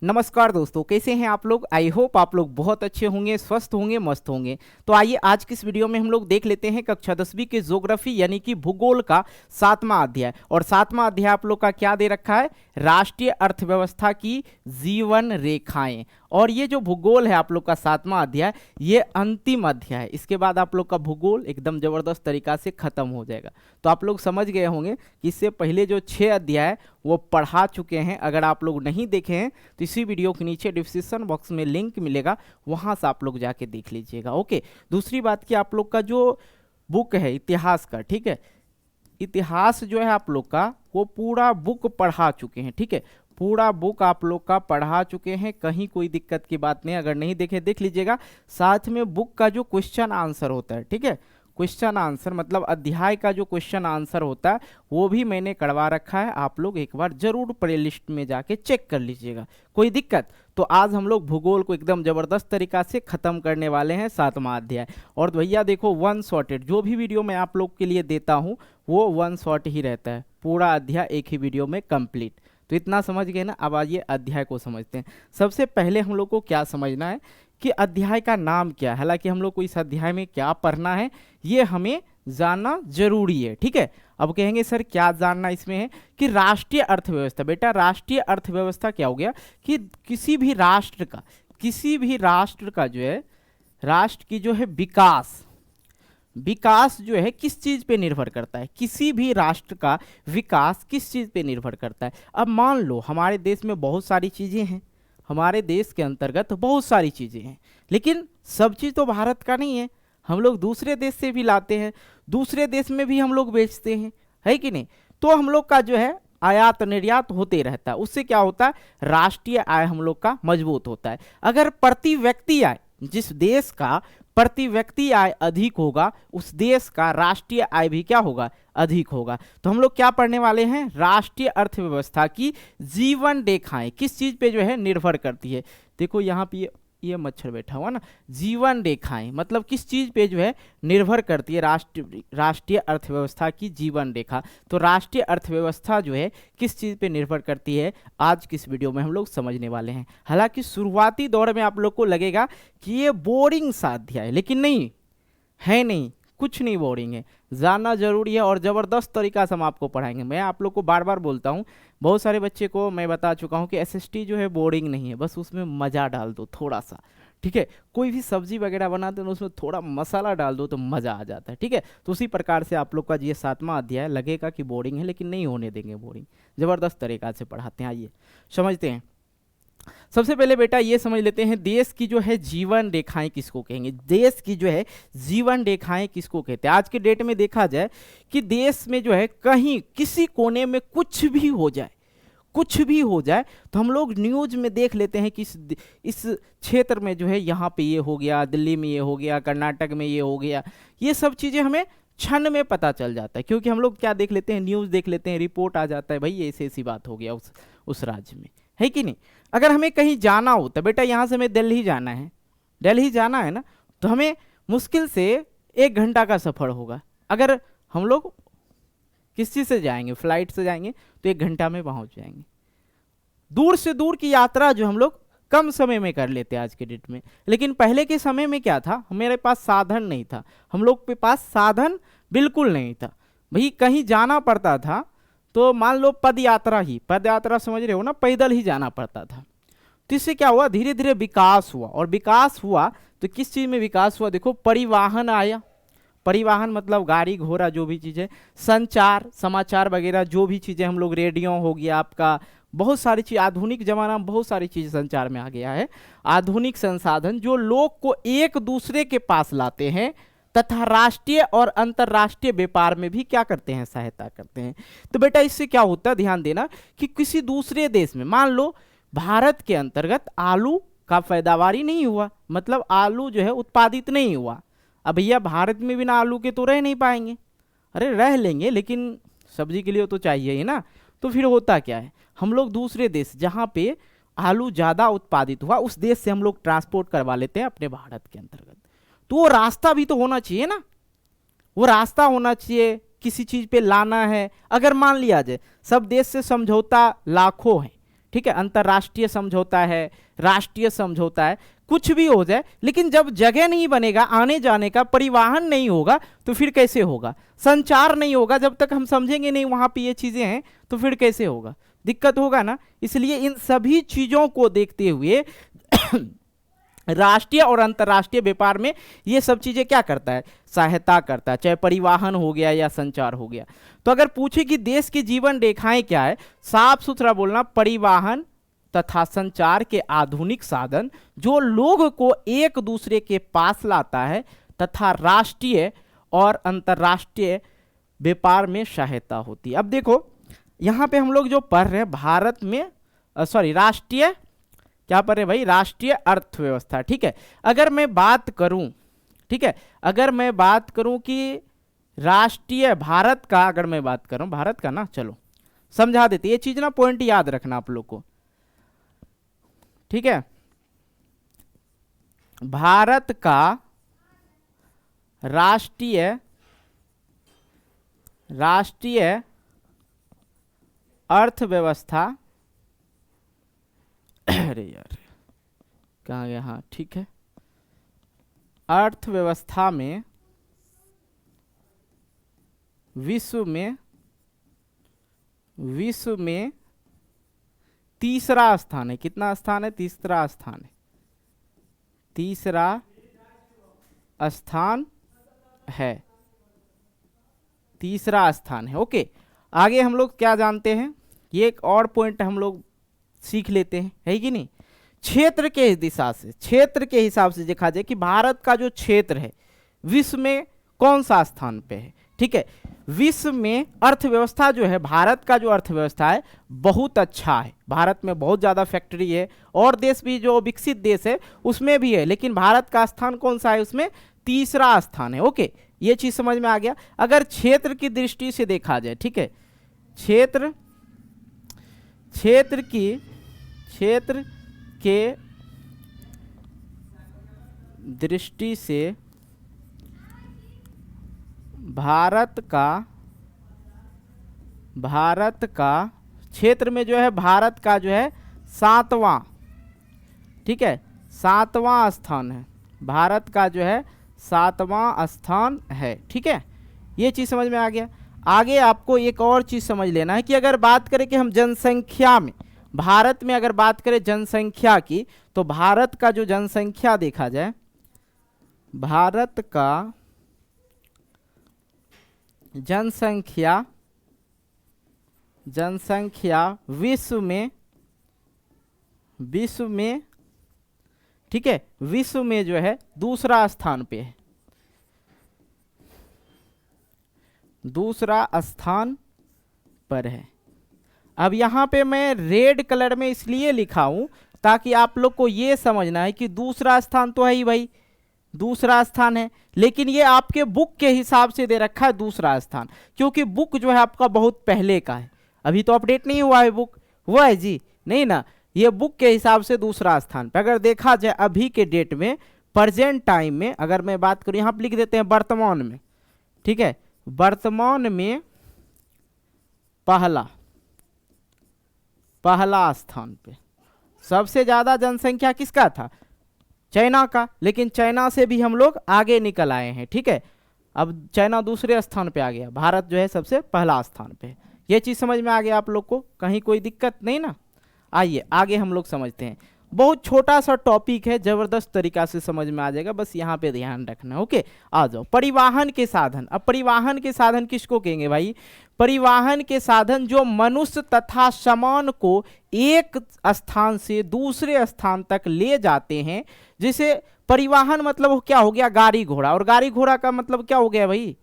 नमस्कार दोस्तों, कैसे हैं आप लोग। आई होप आप लोग बहुत अच्छे होंगे, स्वस्थ होंगे, मस्त होंगे। तो आइए आज की इस वीडियो में हम लोग देख लेते हैं कक्षा 10वीं के ज्योग्राफी यानी कि भूगोल का 7वां अध्याय। और 7वां अध्याय आप लोग का क्या दे रखा है, राष्ट्रीय अर्थव्यवस्था की जीवन रेखाएं। और ये जो भूगोल है आप लोग का 7वां अध्याय, ये अंतिम अध्याय है। इसके बाद आप लोग का भूगोल एकदम जबरदस्त तरीका से खत्म हो जाएगा। तो आप लोग समझ गए होंगे कि इससे पहले जो 6 अध्याय वो पढ़ा चुके हैं। अगर आप लोग नहीं देखे हैं तो इसी वीडियो के नीचे डिस्क्रिप्शन बॉक्स में लिंक मिलेगा, वहां से आप लोग जाके देख लीजिएगा। ओके, दूसरी बात कि आप लोग का जो बुक है इतिहास का, ठीक है, इतिहास जो है आप लोग का वो पूरा बुक पढ़ा चुके हैं। ठीक है, पूरा बुक आप लोग का पढ़ा चुके हैं, कहीं कोई दिक्कत की बात नहीं। अगर नहीं देखे देख लीजिएगा। साथ में बुक का जो क्वेश्चन आंसर होता है, ठीक है, क्वेश्चन आंसर मतलब अध्याय का जो क्वेश्चन आंसर होता है वो भी मैंने करवा रखा है। आप लोग एक बार जरूर प्ले लिस्ट में जाके चेक कर लीजिएगा। कोई दिक्कत तो आज हम लोग भूगोल को एकदम जबरदस्त तरीका से खत्म करने वाले हैं 7वां अध्याय। और भैया देखो, वन शॉटेड जो भी वीडियो मैं आप लोग के लिए देता हूँ वो वन शॉट ही रहता है, पूरा अध्याय एक ही वीडियो में कंप्लीट। तो इतना समझ गए ना। अब आइए अध्याय को समझते हैं। सबसे पहले हम लोग को क्या समझना है कि अध्याय का नाम क्या है। हालांकि हम लोग को इस अध्याय में क्या पढ़ना है ये हमें जानना जरूरी है। ठीक है, अब कहेंगे सर क्या जानना इसमें है कि राष्ट्रीय अर्थव्यवस्था। बेटा राष्ट्रीय अर्थव्यवस्था क्या हो गया कि किसी भी राष्ट्र का जो है, राष्ट्र की जो है विकास जो है किस चीज पे निर्भर करता है। किसी भी राष्ट्र का विकास किस चीज पे निर्भर करता है। अब मान लो हमारे देश में बहुत सारी चीजें हैं, हमारे देश के अंतर्गत बहुत सारी चीजें हैं, लेकिन सब चीज तो भारत का नहीं है। हम लोग दूसरे देश से भी लाते हैं, दूसरे देश में भी हम लोग बेचते हैं, है कि नहीं। तो हम लोग का जो है आयात निर्यात होते रहता है। उससे क्या होता है, राष्ट्रीय आय हम लोग का मजबूत होता है। अगर प्रति व्यक्ति आय, जिस देश का प्रति व्यक्ति आय अधिक होगा उस देश का राष्ट्रीय आय भी क्या होगा, अधिक होगा। तो हम लोग क्या पढ़ने वाले हैं, राष्ट्रीय अर्थव्यवस्था की जीवन रेखाएं किस चीज पे जो है निर्भर करती है। देखो यहाँ पे ये मच्छर बैठा हुआ ना, जीवन रेखाएं मतलब किस चीज पे जो है निर्भर करती है राष्ट्रीय अर्थव्यवस्था की जीवन रेखा। तो राष्ट्रीय अर्थव्यवस्था जो है किस चीज पे निर्भर करती है, आज की इस वीडियो में हम लोग समझने वाले हैं। हालांकि शुरुआती दौर में आप लोग को लगेगा कि ये बोरिंग सा अध्याय है, लेकिन नहीं है, नहीं कुछ नहीं बोरिंग है, जानना जरूरी है और ज़बरदस्त तरीका से हम आपको पढ़ाएंगे। मैं आप लोग को बार बार बोलता हूँ, बहुत सारे बच्चे को मैं बता चुका हूँ कि एसएसटी जो है बोरिंग नहीं है, बस उसमें मज़ा डाल दो थोड़ा सा। ठीक है, कोई भी सब्जी वगैरह बनाते हैं उसमें थोड़ा मसाला डाल दो तो मज़ा आ जाता है। ठीक है, तो उसी प्रकार से आप लोग का ये 7वां अध्याय लगेगा कि बोरिंग है, लेकिन नहीं होने देंगे बोरिंग, ज़बरदस्त तरीका से पढ़ाते हैं। आइए समझते हैं। सबसे पहले बेटा ये समझ लेते हैं देश की जो है जीवन रेखाएं किसको कहेंगे। देश की जो है जीवन रेखाएं किसको कहते हैं। आज के डेट में देखा जाए कि देश में जो है कहीं किसी कोने में कुछ भी हो जाए, कुछ भी हो जाए तो हम लोग न्यूज में देख लेते हैं कि इस क्षेत्र में जो है यहाँ पे ये हो गया, दिल्ली में ये हो गया, कर्नाटक में ये हो गया। ये सब चीज़ें हमें क्षण में पता चल जाता है, क्योंकि हम लोग क्या देख लेते हैं, न्यूज़ देख लेते हैं, रिपोर्ट आ जाता है भाई ऐसी ऐसी बात हो गया उस राज्य में, है कि नहीं। अगर हमें कहीं जाना हो तो बेटा यहाँ से हमें दिल्ली जाना है, दिल्ली जाना है ना, तो हमें मुश्किल से 1 घंटा का सफ़र होगा। अगर हम लोग किस चीज़ से जाएंगे, फ्लाइट से जाएंगे तो 1 घंटा में पहुँच जाएंगे। दूर से दूर की यात्रा जो हम लोग कम समय में कर लेते हैं आज के डेट में। लेकिन पहले के समय में क्या था, मेरे पास साधन नहीं था, हम लोग के पास साधन बिल्कुल नहीं था भाई। कहीं जाना पड़ता था तो मान लो पद यात्रा समझ रहे हो ना, पैदल ही जाना पड़ता था। तो इससे क्या हुआ, धीरे धीरे विकास हुआ, और विकास हुआ तो किस चीज़ में विकास हुआ, देखो परिवहन आया। परिवहन मतलब गाड़ी घोड़ा जो भी चीज़ें, संचार समाचार वगैरह जो भी चीज़ें हम लोग, रेडियो हो गया आपका, बहुत सारी चीज़, आधुनिक जमाना में बहुत सारी चीज़ संचार में आ गया है। आधुनिक संसाधन जो लोग को एक दूसरे के पास लाते हैं तथा राष्ट्रीय और अंतर्राष्ट्रीय व्यापार में भी क्या करते हैं, सहायता करते हैं। तो बेटा इससे क्या होता है, ध्यान देना कि किसी दूसरे देश में, मान लो भारत के अंतर्गत आलू का पैदावार ही नहीं हुआ, मतलब आलू जो है उत्पादित नहीं हुआ। अब भैया भारत में बिना आलू के तो रह नहीं पाएंगे, अरे रह लेंगे लेकिन सब्जी के लिए तो चाहिए ही ना। तो फिर होता क्या है, हम लोग दूसरे देश जहाँ पे आलू ज़्यादा उत्पादित हुआ उस देश से हम लोग ट्रांसपोर्ट करवा लेते हैं अपने भारत के अंतर्गत। तो वो रास्ता भी तो होना चाहिए ना, वो रास्ता होना चाहिए, किसी चीज़ पे लाना है। अगर मान लिया जाए सब देश से समझौता लाखों है, ठीक है, अंतर्राष्ट्रीय समझौता है, राष्ट्रीय समझौता है, कुछ भी हो जाए, लेकिन जब जगह नहीं बनेगा आने जाने का, परिवहन नहीं होगा तो फिर कैसे होगा, संचार नहीं होगा, जब तक हम समझेंगे नहीं वहां पे ये चीजें हैं तो फिर कैसे होगा, दिक्कत होगा ना। इसलिए इन सभी चीजों को देखते हुए राष्ट्रीय और अंतर्राष्ट्रीय व्यापार में ये सब चीजें क्या करता है, सहायता करता है, चाहे परिवहन हो गया या संचार हो गया। तो अगर पूछे कि देश की जीवन रेखाएं क्या है, साफ सुथरा बोलना, परिवहन तथा संचार के आधुनिक साधन जो लोग को एक दूसरे के पास लाता है तथा राष्ट्रीय और अंतर्राष्ट्रीय व्यापार में सहायता होती है। अब देखो यहाँ पे हम लोग जो पढ़ रहे हैं भारत में राष्ट्रीय क्या पढ़ रहे भाई, राष्ट्रीय अर्थव्यवस्था। ठीक है, अगर मैं बात करूं, ठीक है, अगर मैं बात करूं कि राष्ट्रीय भारत का, अगर मैं बात करूं भारत का ना, चलो समझा देते, ये चीज ना पॉइंट याद रखना आप लोग को। ठीक है, भारत का राष्ट्रीय अर्थव्यवस्था अरे यार कहाँ गया, हाँ ठीक है, अर्थव्यवस्था में विश्व में तीसरा स्थान है। कितना स्थान है, तीसरा स्थान है, तीसरा स्थान है, तीसरा स्थान है। ओके, आगे हम लोग क्या जानते हैं, ये एक और पॉइंट हम लोग सीख लेते हैं, है कि नहीं। क्षेत्र के दिशा से, क्षेत्र के हिसाब से देखा जाए कि भारत का जो क्षेत्र है विश्व में कौन सा स्थान पे है। ठीक है, विश्व में अर्थव्यवस्था जो है, भारत का जो अर्थव्यवस्था है बहुत अच्छा है, भारत में बहुत ज़्यादा फैक्ट्री है, और देश भी जो विकसित देश है उसमें भी है, लेकिन भारत का स्थान कौन सा है, उसमें तीसरा स्थान है। ओके, ये चीज़ समझ में आ गया। अगर क्षेत्र की दृष्टि से देखा जाए, ठीक है, क्षेत्र के दृष्टि से भारत का क्षेत्र में जो है, भारत का जो है सातवां, ठीक है, सातवां स्थान है, भारत का जो है सातवां स्थान है। ठीक है, ये चीज़ समझ में आ गया। आगे आपको एक और चीज़ समझ लेना है कि अगर बात करें कि हम जनसंख्या में, भारत में अगर बात करें जनसंख्या की, तो भारत का जो जनसंख्या देखा जाए, भारत का जनसंख्या विश्व में ठीक है, विश्व में जो है दूसरा स्थान पे है, दूसरा स्थान पर है। अब यहाँ पे मैं रेड कलर में इसलिए लिखा हूं ताकि आप लोग को ये समझना है कि दूसरा स्थान तो है ही भाई, दूसरा स्थान है, लेकिन ये आपके बुक के हिसाब से दे रखा है दूसरा स्थान, क्योंकि बुक जो है आपका बहुत पहले का है, अभी तो अपडेट नहीं हुआ है बुक, हुआ है जी नहीं ना, ये बुक के हिसाब से दूसरा स्थान पे। अगर देखा जाए अभी के डेट में, प्रेजेंट टाइम में अगर मैं बात करूं, यहाँ पे लिख देते हैं वर्तमान में, ठीक है, वर्तमान में पहला स्थान पे। सबसे ज्यादा जनसंख्या किसका था, चाइना का, लेकिन चाइना से भी हम लोग आगे निकल आए हैं। ठीक है, अब चाइना दूसरे स्थान पे आ गया, भारत जो है सबसे पहला स्थान पे। ये चीज समझ में आ गया आप लोग को, कहीं कोई दिक्कत नहीं ना। आइए आगे हम लोग समझते हैं, बहुत छोटा सा टॉपिक है, जबरदस्त तरीका से समझ में आ जाएगा, बस यहाँ पे ध्यान रखना। ओके, आ जाओ, परिवहन के साधन। अब परिवहन के साधन किसको कहेंगे भाई, परिवहन के साधन जो मनुष्य तथा सामान को एक स्थान से दूसरे स्थान तक ले जाते हैं। जैसे परिवहन मतलब क्या हो गया, गाड़ी घोड़ा, और गाड़ी घोड़ा का मतलब क्या हो गया भाई,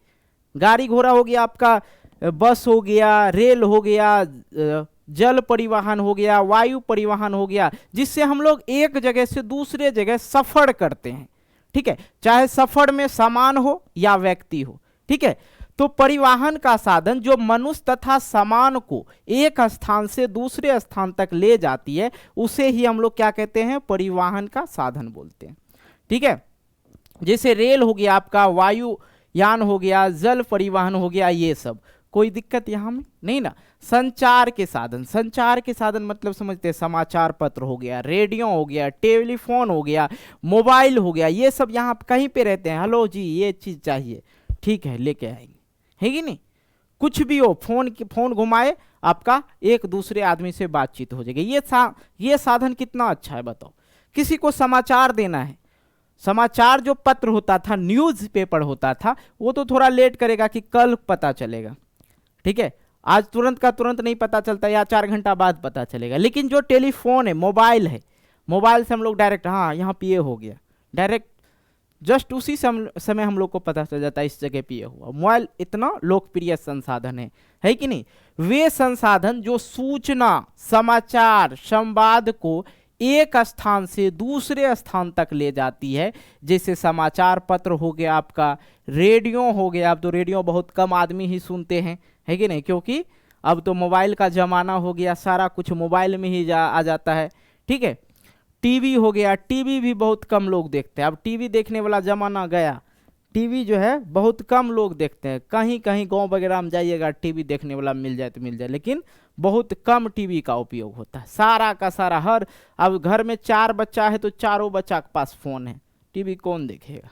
गाड़ी घोड़ा हो गया आपका बस हो गया, रेल हो गया, जल परिवहन हो गया, वायु परिवहन हो गया, जिससे हम लोग एक जगह से दूसरे जगह सफर करते हैं। ठीक है, चाहे सफर में सामान हो या व्यक्ति हो। ठीक है, तो परिवहन का साधन जो मनुष्य तथा सामान को एक स्थान से दूसरे स्थान तक ले जाती है, उसे ही हम लोग क्या कहते हैं, परिवहन का साधन बोलते हैं। ठीक है, जैसे रेल हो गया आपका, वायुयान हो गया, जल परिवहन हो गया, ये सब कोई दिक्कत यहाँ में नहीं ना। संचार के साधन, संचार के साधन मतलब समझते हैं, समाचार पत्र हो गया, रेडियो हो गया, टेलीफोन हो गया, मोबाइल हो गया, ये सब यहाँ कहीं पे रहते हैं, हेलो जी ये चीज चाहिए, ठीक है लेके आएंगे, है कि नहीं। कुछ भी हो, फोन घुमाए आपका एक दूसरे आदमी से बातचीत हो जाएगी। ये साधन कितना अच्छा है बताओ। किसी को समाचार देना है, समाचार जो पत्र होता था, न्यूज पेपर होता था, वो तो थोड़ा लेट करेगा कि कल पता चलेगा, ठीक है, आज तुरंत का तुरंत नहीं पता चलता, या 4 घंटा बाद पता चलेगा। लेकिन जो टेलीफोन है, मोबाइल है, मोबाइल से हम लोग डायरेक्ट, हाँ यहाँ पे ये हो गया, डायरेक्ट जस्ट उसी समय हम लोग को पता चल जाता है इस जगह पे ये हुआ। मोबाइल इतना लोकप्रिय संसाधन है कि नहीं। वे संसाधन जो सूचना, समाचार, संवाद को एक स्थान से दूसरे स्थान तक ले जाती है, जैसे समाचार पत्र हो गया, आपका रेडियो हो गया। अब तो रेडियो बहुत कम आदमी ही सुनते हैं, है कि नहीं, क्योंकि अब तो मोबाइल का जमाना हो गया, सारा कुछ मोबाइल में ही आ जाता है, ठीक है। टीवी हो गया, टीवी भी बहुत कम लोग देखते हैं, अब टीवी देखने वाला जमाना गया, टीवी जो है बहुत कम लोग देखते हैं। कहीं कहीं गांव वगैरह में जाइएगा, टीवी देखने वाला मिल जाए तो मिल जाए, लेकिन बहुत कम टीवी का उपयोग होता है। सारा का सारा, हर, अब घर में 4 बच्चा है तो चारों बच्चा के पास फोन है, टीवी कौन देखेगा।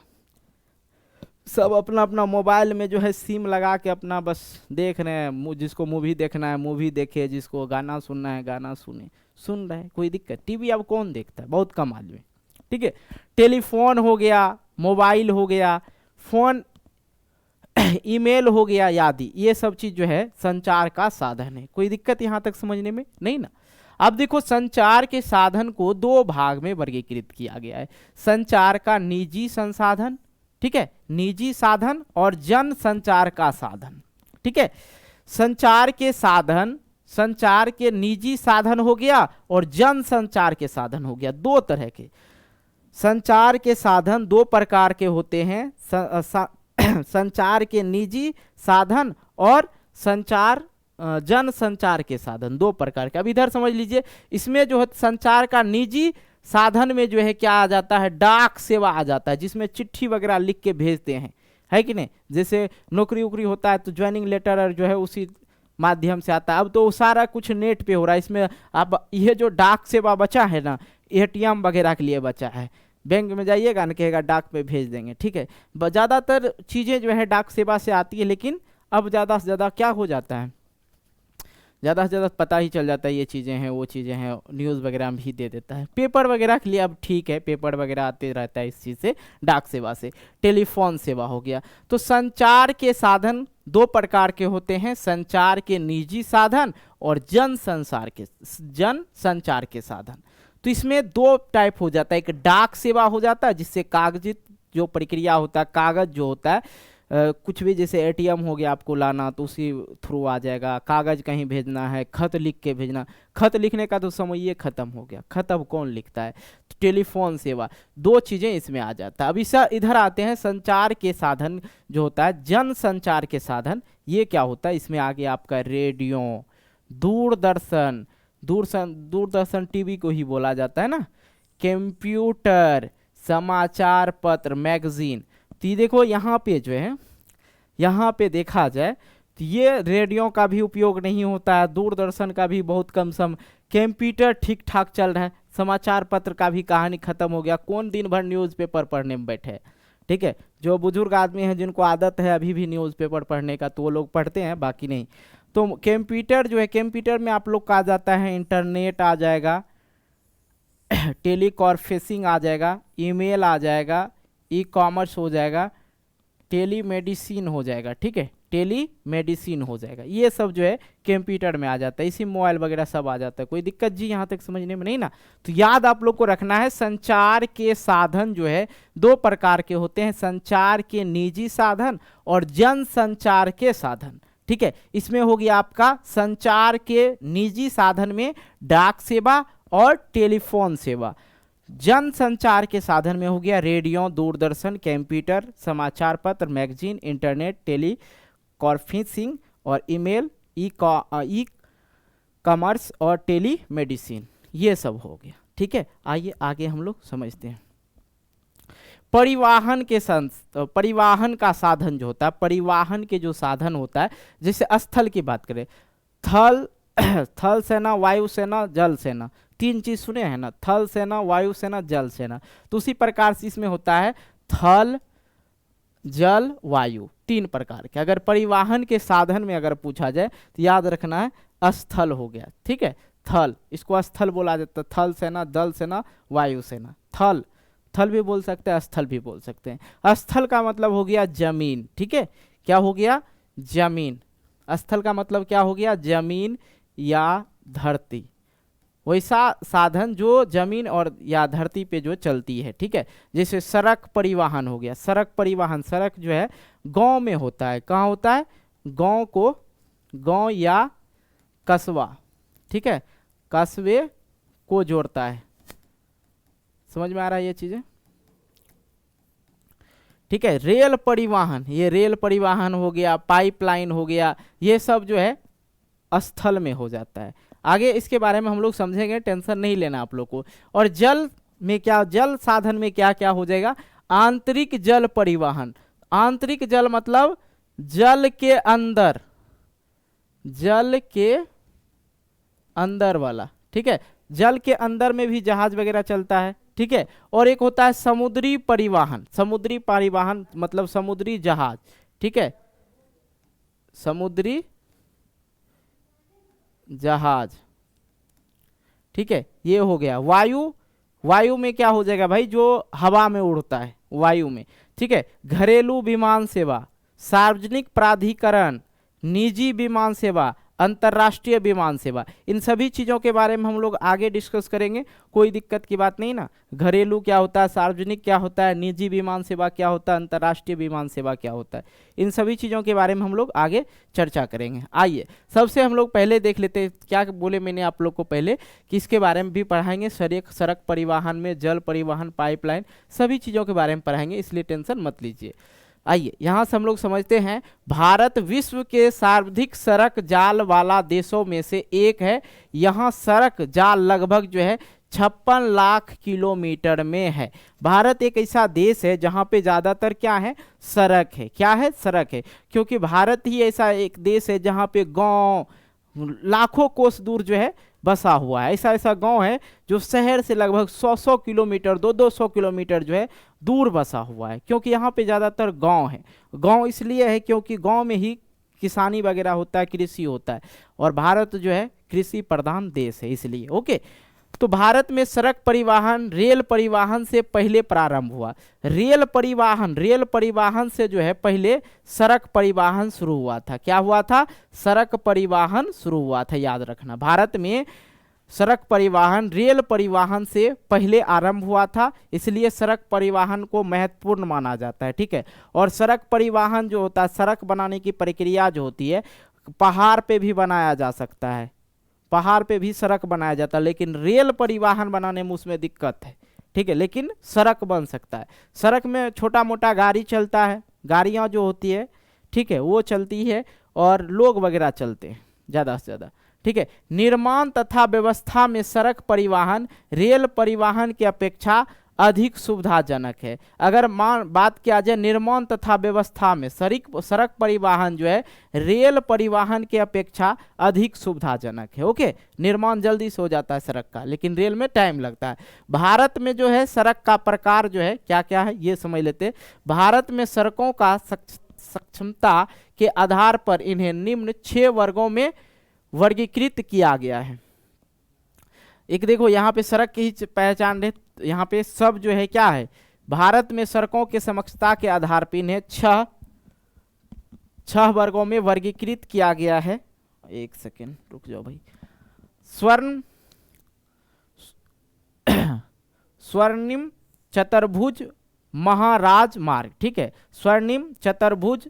सब अपना अपना मोबाइल में जो है सिम लगा के अपना बस देख रहे हैं, जिसको मूवी देखना है मूवी देखे, जिसको गाना सुनना है गाना सुन रहे हैं, कोई दिक्कत। टीवी अब कौन देखता है, बहुत कम आदमी, ठीक है। टेलीफोन हो गया, मोबाइल हो गया, फोन, ईमेल हो गया आदि, ये सब चीज जो है संचार का साधन है। कोई दिक्कत यहां तक समझने में नहीं ना। अब देखो, संचार के साधन को 2 भाग में वर्गीकृत किया गया है। संचार का निजी संसाधन, ठीक है, निजी साधन, और जन संचार का साधन, ठीक है। संचार के साधन, संचार के निजी साधन हो गया और जन संचार के साधन हो गया। 2 तरह के संचार के साधन 2 प्रकार के होते हैं, संचार के निजी साधन और संचार जन संचार के साधन, 2 प्रकार के। अब इधर समझ लीजिए, इसमें जो है संचार का निजी साधन में जो है क्या आ जाता है, डाक सेवा आ जाता है, जिसमें चिट्ठी वगैरह लिख के भेजते हैं, है कि नहीं। जैसे नौकरी वोकरी होता है तो ज्वाइनिंग लेटर जो है उसी माध्यम से आता है। अब तो सारा कुछ नेट पे हो रहा है, इसमें अब ये जो डाक सेवा बचा है ना, एटीएम वगैरह के लिए बचा है, बैंक में जाइएगा ना, कहेगा डाक पे भेज देंगे, ठीक है। ज़्यादातर चीज़ें जो है डाक सेवा से आती है, लेकिन अब ज़्यादा से ज़्यादा क्या हो जाता है, ज़्यादा से ज़्यादा पता ही चल जाता है, ये चीज़ें हैं वो चीज़ें हैं, न्यूज़ वगैरह में भी दे देता है। पेपर वगैरह के लिए अब ठीक है, पेपर वगैरह आते रहता है इस चीज़ से, डाक सेवा से। टेलीफोन सेवा हो गया। तो संचार के साधन 2 प्रकार के होते हैं, संचार के निजी साधन और जन संचार के साधन। तो इसमें 2 टाइप हो जाता है, एक डाक सेवा हो जाता है, जिससे कागजित जो प्रक्रिया होता है, कागज जो होता है, कुछ भी जैसे एटीएम हो गया आपको लाना तो उसी थ्रू आ जाएगा, कागज कहीं भेजना है, खत लिख के भेजना, खत लिखने का तो समय ये खत्म हो गया, खत अब कौन लिखता है। तो टेलीफोन सेवा, 2 चीजें इसमें आ जाता है। अब इधर आते हैं संचार के साधन जो होता है, जन संचार के साधन। ये क्या होता है, इसमें आगे आपका रेडियो, दूरदर्शन टीवी को ही बोला जाता है ना, कंप्यूटर, समाचार पत्र, मैगजीन। तो ये देखो यहाँ पे जो है, यहाँ पे देखा जाए तो ये रेडियो का भी उपयोग नहीं होता है, दूरदर्शन का भी बहुत कम सम, कंप्यूटर ठीक ठाक चल रहा है, समाचार पत्र का भी कहानी खत्म हो गया। कौन दिन भर न्यूज़पेपर पढ़ने में बैठे, ठीक है। जो बुजुर्ग आदमी हैं जिनको आदत है अभी भी न्यूज़पेपर पढ़ने का, तो वो लोग पढ़ते हैं, बाकी नहीं। तो कंप्यूटर जो है, कंप्यूटर में आप लोग का आ जाता है, इंटरनेट आ जाएगा, टेलीकॉन्फ्रेंसिंग आ जाएगा, ईमेल आ जाएगा, ई कॉमर्स हो जाएगा, टेलीमेडिसिन हो जाएगा, ठीक है, टेलीमेडिसिन हो जाएगा। ये सब जो है कंप्यूटर में आ जाता है, इसी मोबाइल वगैरह सब आ जाता है। कोई दिक्कत जी यहाँ तक समझने में नहीं ना। तो याद आप लोग को रखना है, संचार के साधन जो है 2 प्रकार के होते हैं, संचार के निजी साधन और जन संचार के साधन, ठीक है। इसमें हो गया आपका संचार के निजी साधन में डाक सेवा और टेलीफोन सेवा। जन संचार के साधन में हो गया रेडियो, दूरदर्शन, कंप्यूटर, समाचार पत्र, मैगजीन, इंटरनेट, टेलीकॉन्फ्रेंसिंग और ईमेल, ई कॉमर्स और टेलीमेडिसिन, ये सब हो गया, ठीक है। आइए आगे हम लोग समझते हैं। परिवहन का साधन जो होता है, परिवहन के जो साधन होता है, जैसे स्थल की बात करें थल थल सेना, वायु सेना, जल सेना, तीन चीज सुने हैं ना, थल सेना, वायु सेना, जल सेना। तो उसी प्रकार से इसमें होता है थल, जल, वायु, तीन प्रकार के। अगर परिवहन के साधन में अगर पूछा जाए तो याद रखना है स्थल हो गया, ठीक है। थल, इसको स्थल बोला जाता है, थल सेना, जल सेना, वायु सेना। थल, थल भी बोल सकते हैं, स्थल भी बोल सकते हैं। स्थल का मतलब हो गया जमीन, ठीक है, क्या हो गया, जमीन। स्थल का मतलब क्या हो गया, जमीन या धरती, वैसा साधन जो जमीन और या धरती पे जो चलती है, ठीक है। जैसे सड़क परिवहन हो गया, सड़क परिवहन, सड़क जो है गांव में होता है, कहाँ होता है, गांव को, गांव या कस्बा, ठीक है, कस्बे को जोड़ता है। समझ में आ रहा है ये चीजें, ठीक है। रेल परिवहन, ये रेल परिवहन हो गया, पाइपलाइन हो गया, ये सब जो है स्थल में हो जाता है। आगे इसके बारे में हम लोग समझेंगे, टेंशन नहीं लेना आप लोग को। और जल में क्या, जल साधन में क्या क्या हो जाएगा, आंतरिक जल परिवहन। आंतरिक जल मतलब जल के अंदर, जल के अंदर वाला, ठीक है, जल के अंदर में भी जहाज वगैरह चलता है, ठीक है। और एक होता है समुद्री परिवहन, समुद्री परिवहन मतलब समुद्री जहाज, ठीक है, समुद्री जहाज, ठीक है, ये हो गया। वायु, वायु में क्या हो जाएगा भाई, जो हवा में उड़ता है वायु में, ठीक है। घरेलू विमान सेवा, सार्वजनिक प्राधिकरण, निजी विमान सेवा, अंतर्राष्ट्रीय विमान सेवा, इन सभी चीजों के बारे में हम लोग आगे डिस्कस करेंगे, कोई दिक्कत की बात नहीं ना। घरेलू क्या होता है, सार्वजनिक क्या होता है, निजी विमान सेवा क्या होता है, अंतर्राष्ट्रीय विमान सेवा क्या होता है, इन सभी चीजों के बारे में हम लोग आगे चर्चा करेंगे। आइए सबसे हम लोग पहले देख लेते हैं, क्या बोले मैंने आप लोग को पहले कि इसके बारे में भी पढ़ाएंगे, सड़क परिवहन में, जल परिवहन, पाइपलाइन, सभी चीजों के बारे में पढ़ाएंगे, इसलिए टेंशन मत लीजिए। आइए यहां से हम लोग समझते हैं, भारत विश्व के सर्वाधिक सड़क जाल वाला देशों में से एक है। यहाँ सड़क जाल लगभग जो है 56 लाख किलोमीटर में है। भारत एक ऐसा देश है जहाँ पे ज़्यादातर क्या है, सड़क है। क्या है, सड़क है, क्योंकि भारत ही ऐसा एक देश है जहाँ पे गांव लाखों कोस दूर जो है बसा हुआ है। ऐसा ऐसा गांव है जो शहर से लगभग 100 किलोमीटर, 200 किलोमीटर जो है दूर बसा हुआ है, क्योंकि यहाँ पे ज़्यादातर गांव है। गांव इसलिए है क्योंकि गांव में ही किसानी वगैरह होता है, कृषि होता है, और भारत जो है कृषि प्रधान देश है, इसलिए। ओके, तो भारत में सड़क परिवहन रेल परिवहन से पहले प्रारंभ हुआ। रेल परिवहन से जो है पहले सड़क परिवहन शुरू हुआ था। क्या हुआ था, सड़क परिवहन शुरू हुआ था, याद रखना। भारत में सड़क परिवहन रेल परिवहन से पहले आरंभ हुआ था, इसलिए सड़क परिवहन को महत्वपूर्ण माना जाता है, ठीक है। और सड़क परिवहन जो होता है, सड़क बनाने की प्रक्रिया जो होती है, पहाड़ पे भी बनाया जा सकता है, पहाड़ पे भी सड़क बनाया जाता है, लेकिन रेल परिवहन बनाने में उसमें दिक्कत है, ठीक है, लेकिन सड़क बन सकता है। सड़क में छोटा मोटा गाड़ी चलता है, गाड़ियाँ जो होती है, ठीक है, वो चलती है, और लोग वगैरह चलते हैं ज़्यादा से ज़्यादा, ठीक है। निर्माण तथा व्यवस्था में सड़क परिवहन रेल परिवहन की अपेक्षा अधिक सुविधाजनक है। अगर बात किया जाए निर्माण तथा व्यवस्था में, सड़क परिवहन जो है रेल परिवहन के अपेक्षा अधिक सुविधाजनक है। ओके, निर्माण जल्दी से हो जाता है सड़क का, लेकिन रेल में टाइम लगता है। भारत में जो है सड़क का प्रकार जो है क्या क्या है ये समझ लेते हैं। भारत में सड़कों का सक्षमता के आधार पर इन्हें निम्न 6 वर्गों में वर्गीकृत किया गया है। एक देखो यहाँ पे सड़क की ही पहचान है, यहाँ पे सब जो है क्या है, भारत में सड़कों के सक्षमता के आधार पर इन्हें 6 वर्गों में वर्गीकृत किया गया है। एक सेकेंड रुक जाओ भाई। स्वर्णिम चतुर्भुज महाराजमार्ग, ठीक है, स्वर्णिम चतुर्भुज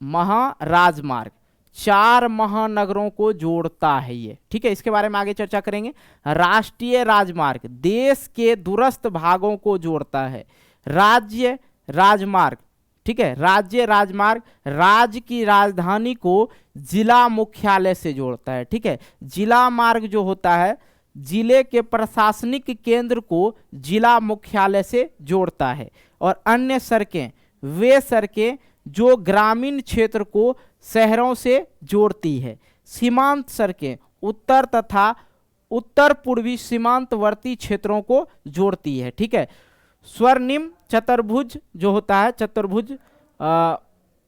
महाराजमार्ग 4 महानगरों को जोड़ता है ये, ठीक है। इसके बारे में आगे चर्चा करेंगे। राष्ट्रीय राजमार्ग देश के दूरस्थ भागों को जोड़ता है। राज्य राजमार्ग, ठीक है, राज्य राजमार्ग राज्य की राजधानी को जिला मुख्यालय से जोड़ता है, ठीक है। जिला मार्ग जो होता है जिले के प्रशासनिक केंद्र को जिला मुख्यालय से जोड़ता है। और अन्य सड़कें वे सड़कें जो ग्रामीण क्षेत्र को शहरों से जोड़ती है। सीमांत सड़कें उत्तर तथा उत्तर पूर्वी सीमांतवर्ती क्षेत्रों को जोड़ती है। ठीक है, स्वर्णिम चतुर्भुज जो होता है, चतुर्भुज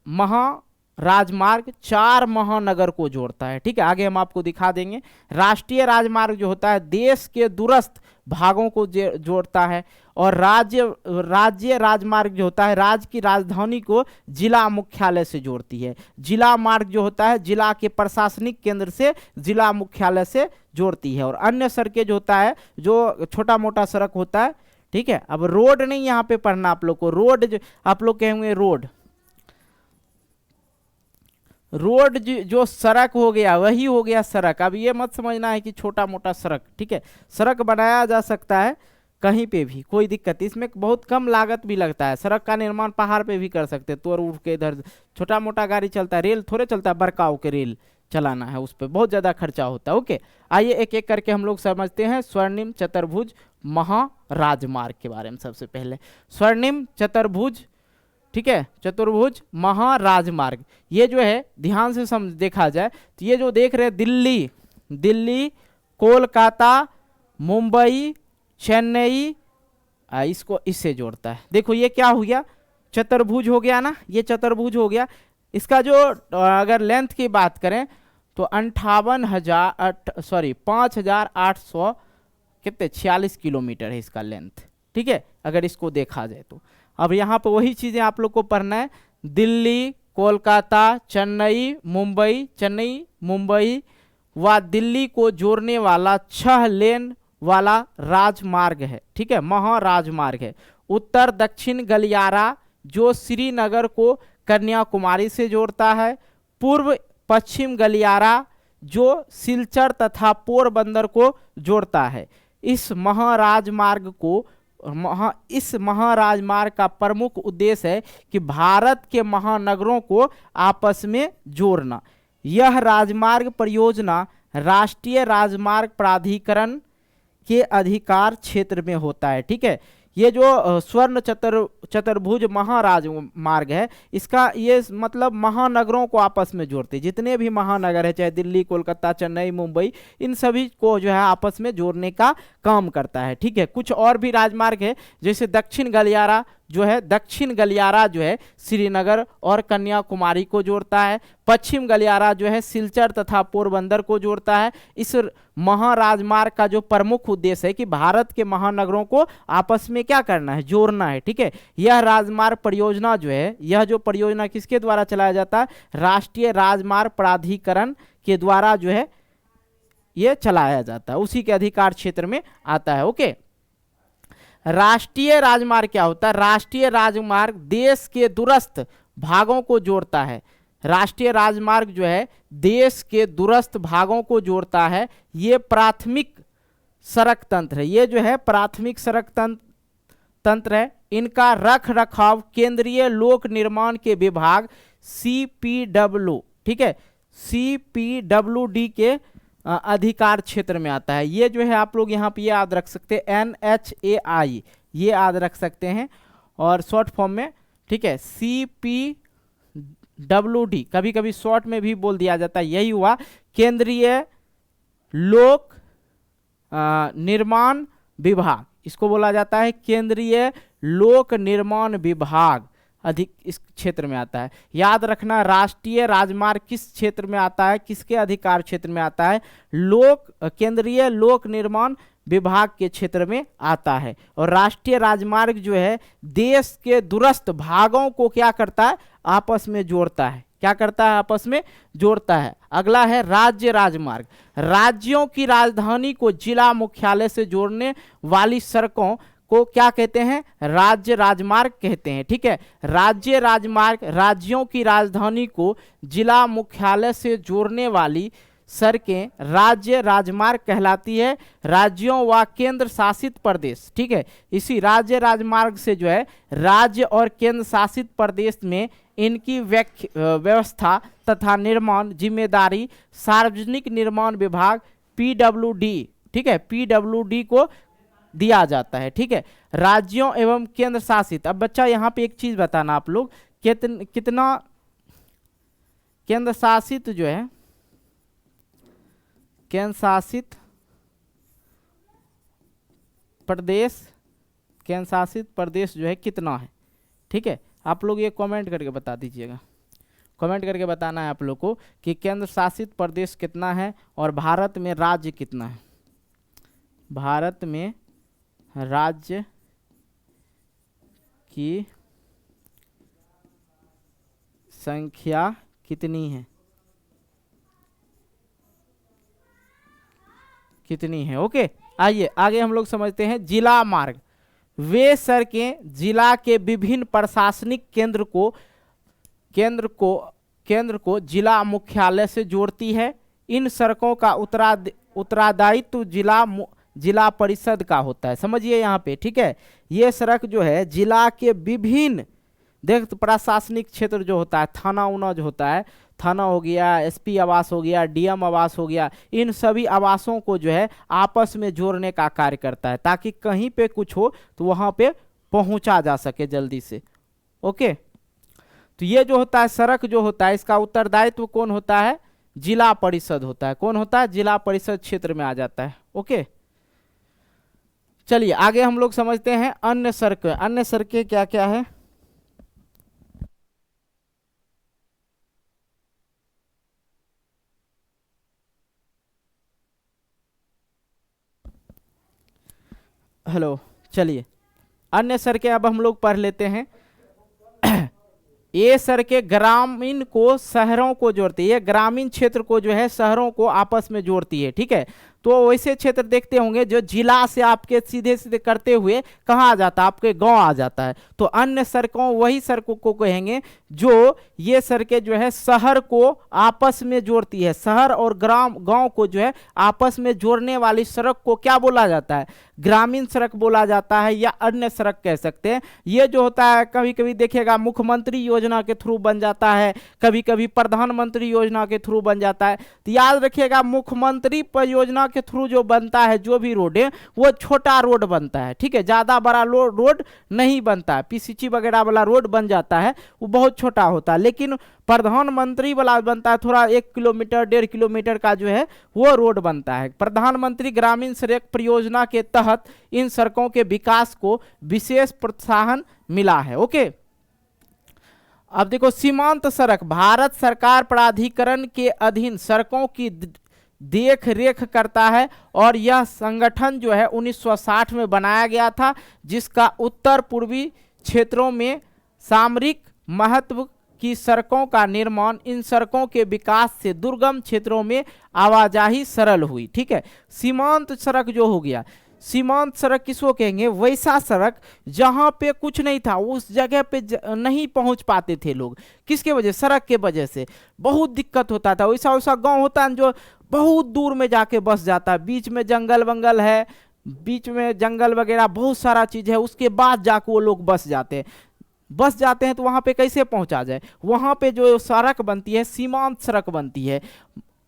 महाराजमार्ग 4 महानगर को जोड़ता है। ठीक है, आगे हम आपको दिखा देंगे। राष्ट्रीय राजमार्ग जो होता है देश के दूरस्थ भागों को जोड़ता है। और राज्य राजमार्ग जो होता है राज्य की राजधानी को जिला मुख्यालय से जोड़ती है। जिला मार्ग जो होता है जिला के प्रशासनिक केंद्र से जिला मुख्यालय से जोड़ती है। और अन्य सड़कें जो होता है जो छोटा मोटा सड़क होता है। ठीक है, अब रोड नहीं यहाँ पे पढ़ना आप लोग को, रोड जो आप लोग कहेंगे रोड जो सड़क हो गया वही हो गया सड़क। अब ये मत समझना है कि छोटा मोटा सड़क। ठीक है, सड़क बनाया जा सकता है कहीं पे भी, कोई दिक्कत, इसमें बहुत कम लागत भी लगता है। सड़क का निर्माण पहाड़ पे भी कर सकते हैं, तोड़ उड़ के इधर छोटा मोटा गाड़ी चलता है, रेल थोड़े चलता है, बरकाऊ के रेल चलाना है उस पर बहुत ज़्यादा खर्चा होता है। ओके, आइए एक एक करके हम लोग समझते हैं स्वर्णिम चतुर्भुज महाराजमार्ग के बारे में। सबसे पहले स्वर्णिम चतुर्भुज, ठीक है, चतुर्भुज महाराजमार्ग, ये जो है ध्यान से समझ देखा जाए तो ये जो देख रहे हैं दिल्ली कोलकाता मुंबई चेन्नई, इसको इससे जोड़ता है। देखो ये क्या हो गया, चतुर्भुज हो गया ना, ये चतुर्भुज हो गया। इसका जो अगर लेंथ की बात करें तो 5,800 कितने 46 किलोमीटर है इसका लेंथ। ठीक है, अगर इसको देखा जाए तो अब यहाँ पे वही चीज़ें आप लोग को पढ़ना है। दिल्ली कोलकाता चेन्नई मुंबई व दिल्ली को जोड़ने वाला 6 लेन वाला राजमार्ग है। ठीक है, महाराजमार्ग है। उत्तर दक्षिण गलियारा जो श्रीनगर को कन्याकुमारी से जोड़ता है। पूर्व पश्चिम गलियारा जो सिलचर तथा पोरबंदर को जोड़ता है। इस महाराजमार्ग का प्रमुख उद्देश्य है कि भारत के महानगरों को आपस में जोड़ना। यह राजमार्ग परियोजना राष्ट्रीय राजमार्ग प्राधिकरण के अधिकार क्षेत्र में होता है। ठीक है, ये जो स्वर्ण चतुर्भुज महाराजमार्ग है इसका ये मतलब महानगरों को आपस में जोड़ते, जितने भी महानगर है चाहे दिल्ली कोलकाता चेन्नई मुंबई, इन सभी को जो है आपस में जोड़ने का काम करता है। ठीक है, कुछ और भी राजमार्ग है जैसे दक्षिण गलियारा जो है श्रीनगर और कन्याकुमारी को जोड़ता है। पश्चिम गलियारा जो है सिलचर तथा पोरबंदर को जोड़ता है। इस महाराजमार्ग का जो प्रमुख उद्देश्य है कि भारत के महानगरों को आपस में क्या करना है, जोड़ना है। ठीक है, यह राजमार्ग परियोजना जो है, यह जो परियोजना किसके द्वारा चलाया जाता है, राष्ट्रीय राजमार्ग प्राधिकरण के द्वारा जो है ये चलाया जाता है, उसी के अधिकार क्षेत्र में आता है। ओके, राष्ट्रीय राजमार्ग क्या होता है, राष्ट्रीय राजमार्ग देश के दूरस्थ भागों को जोड़ता है। राष्ट्रीय राजमार्ग जो है देश के दूरस्थ भागों को जोड़ता है। ये प्राथमिक सड़क तंत्र है, ये जो है प्राथमिक सड़क तंत्र है। इनका रख रखाव केंद्रीय लोक निर्माण के विभाग CPW, ठीक है, CPWD के अधिकार क्षेत्र में आता है। ये जो है आप लोग यहाँ पे याद रख सकते हैं NHAI, ये याद रख सकते हैं और शॉर्ट फॉर्म में। ठीक है, CPWD कभी कभी शॉर्ट में भी बोल दिया जाता है, यही हुआ केंद्रीय लोक निर्माण विभाग, इसको बोला जाता है केंद्रीय लोक निर्माण विभाग, अधिक इस क्षेत्र में आता है। याद रखना राष्ट्रीय राजमार्ग किस क्षेत्र में आता है, किसके अधिकार क्षेत्र में आता है, केंद्रीय लोक निर्माण विभाग के क्षेत्र में आता है। और राष्ट्रीय राजमार्ग जो है देश के दूरस्थ भागों को क्या करता है, आपस में जोड़ता है। क्या करता है, आपस में जोड़ता है। अगला है राज्य राजमार्ग, राज्यों की राजधानी को जिला मुख्यालय से जोड़ने वाली सड़कों को क्या कहते हैं, राज्य राजमार्ग कहते हैं। ठीक है, राज्य राजमार्ग राज्यों की राजधानी को जिला मुख्यालय से जोड़ने वाली सड़कें राज्य राजमार्ग कहलाती है। राज्यों व केंद्र शासित प्रदेश, ठीक है, इसी राज्य राजमार्ग से जो है राज्य और केंद्र शासित प्रदेश में इनकी व्यवस्था तथा निर्माण जिम्मेदारी सार्वजनिक निर्माण विभाग PWD, ठीक है, PWD को दिया जाता है। ठीक है, राज्यों एवं केंद्र शासित। अब बच्चा यहाँ पे एक चीज बताना आप लोग, केंद्र शासित जो है, केंद्र शासित प्रदेश, केंद्र शासित प्रदेश जो है कितना है। ठीक है, आप लोग ये कमेंट करके बता दीजिएगा, कमेंट करके बताना है आप लोग को कि केंद्र शासित प्रदेश कितना है और भारत में राज्य कितना है। भारत में राज्य की संख्या कितनी है, कितनी है। ओके, आइए आगे हम लोग समझते हैं जिला मार्ग। वे सड़कें जिला के विभिन्न प्रशासनिक केंद्र को जिला मुख्यालय से जोड़ती है। इन सड़कों का उत्तरदायित्व जिला परिषद का होता है। समझिए यहाँ पे, ठीक है, ये सड़क जो है जिला के विभिन्न, देख प्रशासनिक क्षेत्र जो होता है, थाना उना जो होता है, थाना हो गया, एसपी आवास हो गया, डीएम आवास हो गया, इन सभी आवासों को जो है आपस में जोड़ने का कार्य करता है, ताकि कहीं पे कुछ हो तो वहां पे पहुंचा जा सके जल्दी से। ओके, तो ये जो होता है सड़क जो होता है, इसका उत्तरदायित्व कौन होता है, जिला परिषद होता है। कौन होता है, जिला परिषद क्षेत्र में आ जाता है। ओके, चलिए आगे हम लोग समझते हैं अन्य सड़कें। अन्य सड़कें क्या क्या है। हेलो, चलिए अन्य सड़कें अब हम लोग पढ़ लेते हैं। ये सड़कें ग्रामीण को शहरों को जोड़ती है, ग्रामीण क्षेत्र को जो है शहरों को आपस में जोड़ती है। ठीक है, तो वैसे क्षेत्र देखते होंगे जो जिला से आपके सीधे सीधे करते हुए कहाँ आ जाता है, आपके गांव आ जाता है। तो अन्य सड़कों, वही सड़कों को कहेंगे जो ये सड़कें जो है शहर को आपस में जोड़ती है। शहर और गांव को जो है आपस में जोड़ने वाली सड़क को क्या बोला जाता है, ग्रामीण सड़क बोला जाता है, या अन्य सड़क कह सकते हैं। ये जो होता है कभी कभी देखिएगा मुख्यमंत्री योजना के थ्रू बन जाता है, कभी कभी प्रधानमंत्री योजना के थ्रू बन जाता है। तो याद रखिएगा मुख्यमंत्री योजना के थ्रू जो बनता है, जो भी रोड है वो छोटा रोड बनता है। ठीक है, ज्यादा बड़ा रोड नहीं बनता है। पीसीसी वगैरह वाला रोड बन जाता है वो बहुत छोटा होता है, लेकिन प्रधानमंत्री वाला बनता है थोड़ा 1 किलोमीटर 1.5 किलोमीटर का जो है वो रोड बनता है। प्रधानमंत्री ग्रामीण सड़क परियोजना के तहत इन सड़कों के विकास को विशेष प्रोत्साहन मिला है। ओके, अब देखो सीमांत सड़क, भारत सरकार प्राधिकरण के अधीन सड़कों की देख रेख करता है और यह संगठन जो है 1960 में बनाया गया था, जिसका उत्तर पूर्वी क्षेत्रों में सामरिक महत्व की सड़कों का निर्माण, इन सड़कों के विकास से दुर्गम क्षेत्रों में आवाजाही सरल हुई। ठीक है, सीमांत सड़क जो हो गया, सीमांत सड़क किसको कहेंगे, वैसा सड़क जहां पे कुछ नहीं था, उस जगह पे नहीं पहुंच पाते थे लोग, किसके वजह, सड़क के वजह से बहुत दिक्कत होता था। वैसा वैसा गांव होता है जो बहुत दूर में जाके बस जाता है, बीच में जंगल वंगल है, बीच में जंगल वगैरह बहुत सारा चीज है, उसके बाद जाके वो लोग बस जाते हैं। तो वहां पे कैसे पहुंचा जाए, वहां पे जो सड़क बनती है सीमांत सड़क बनती है।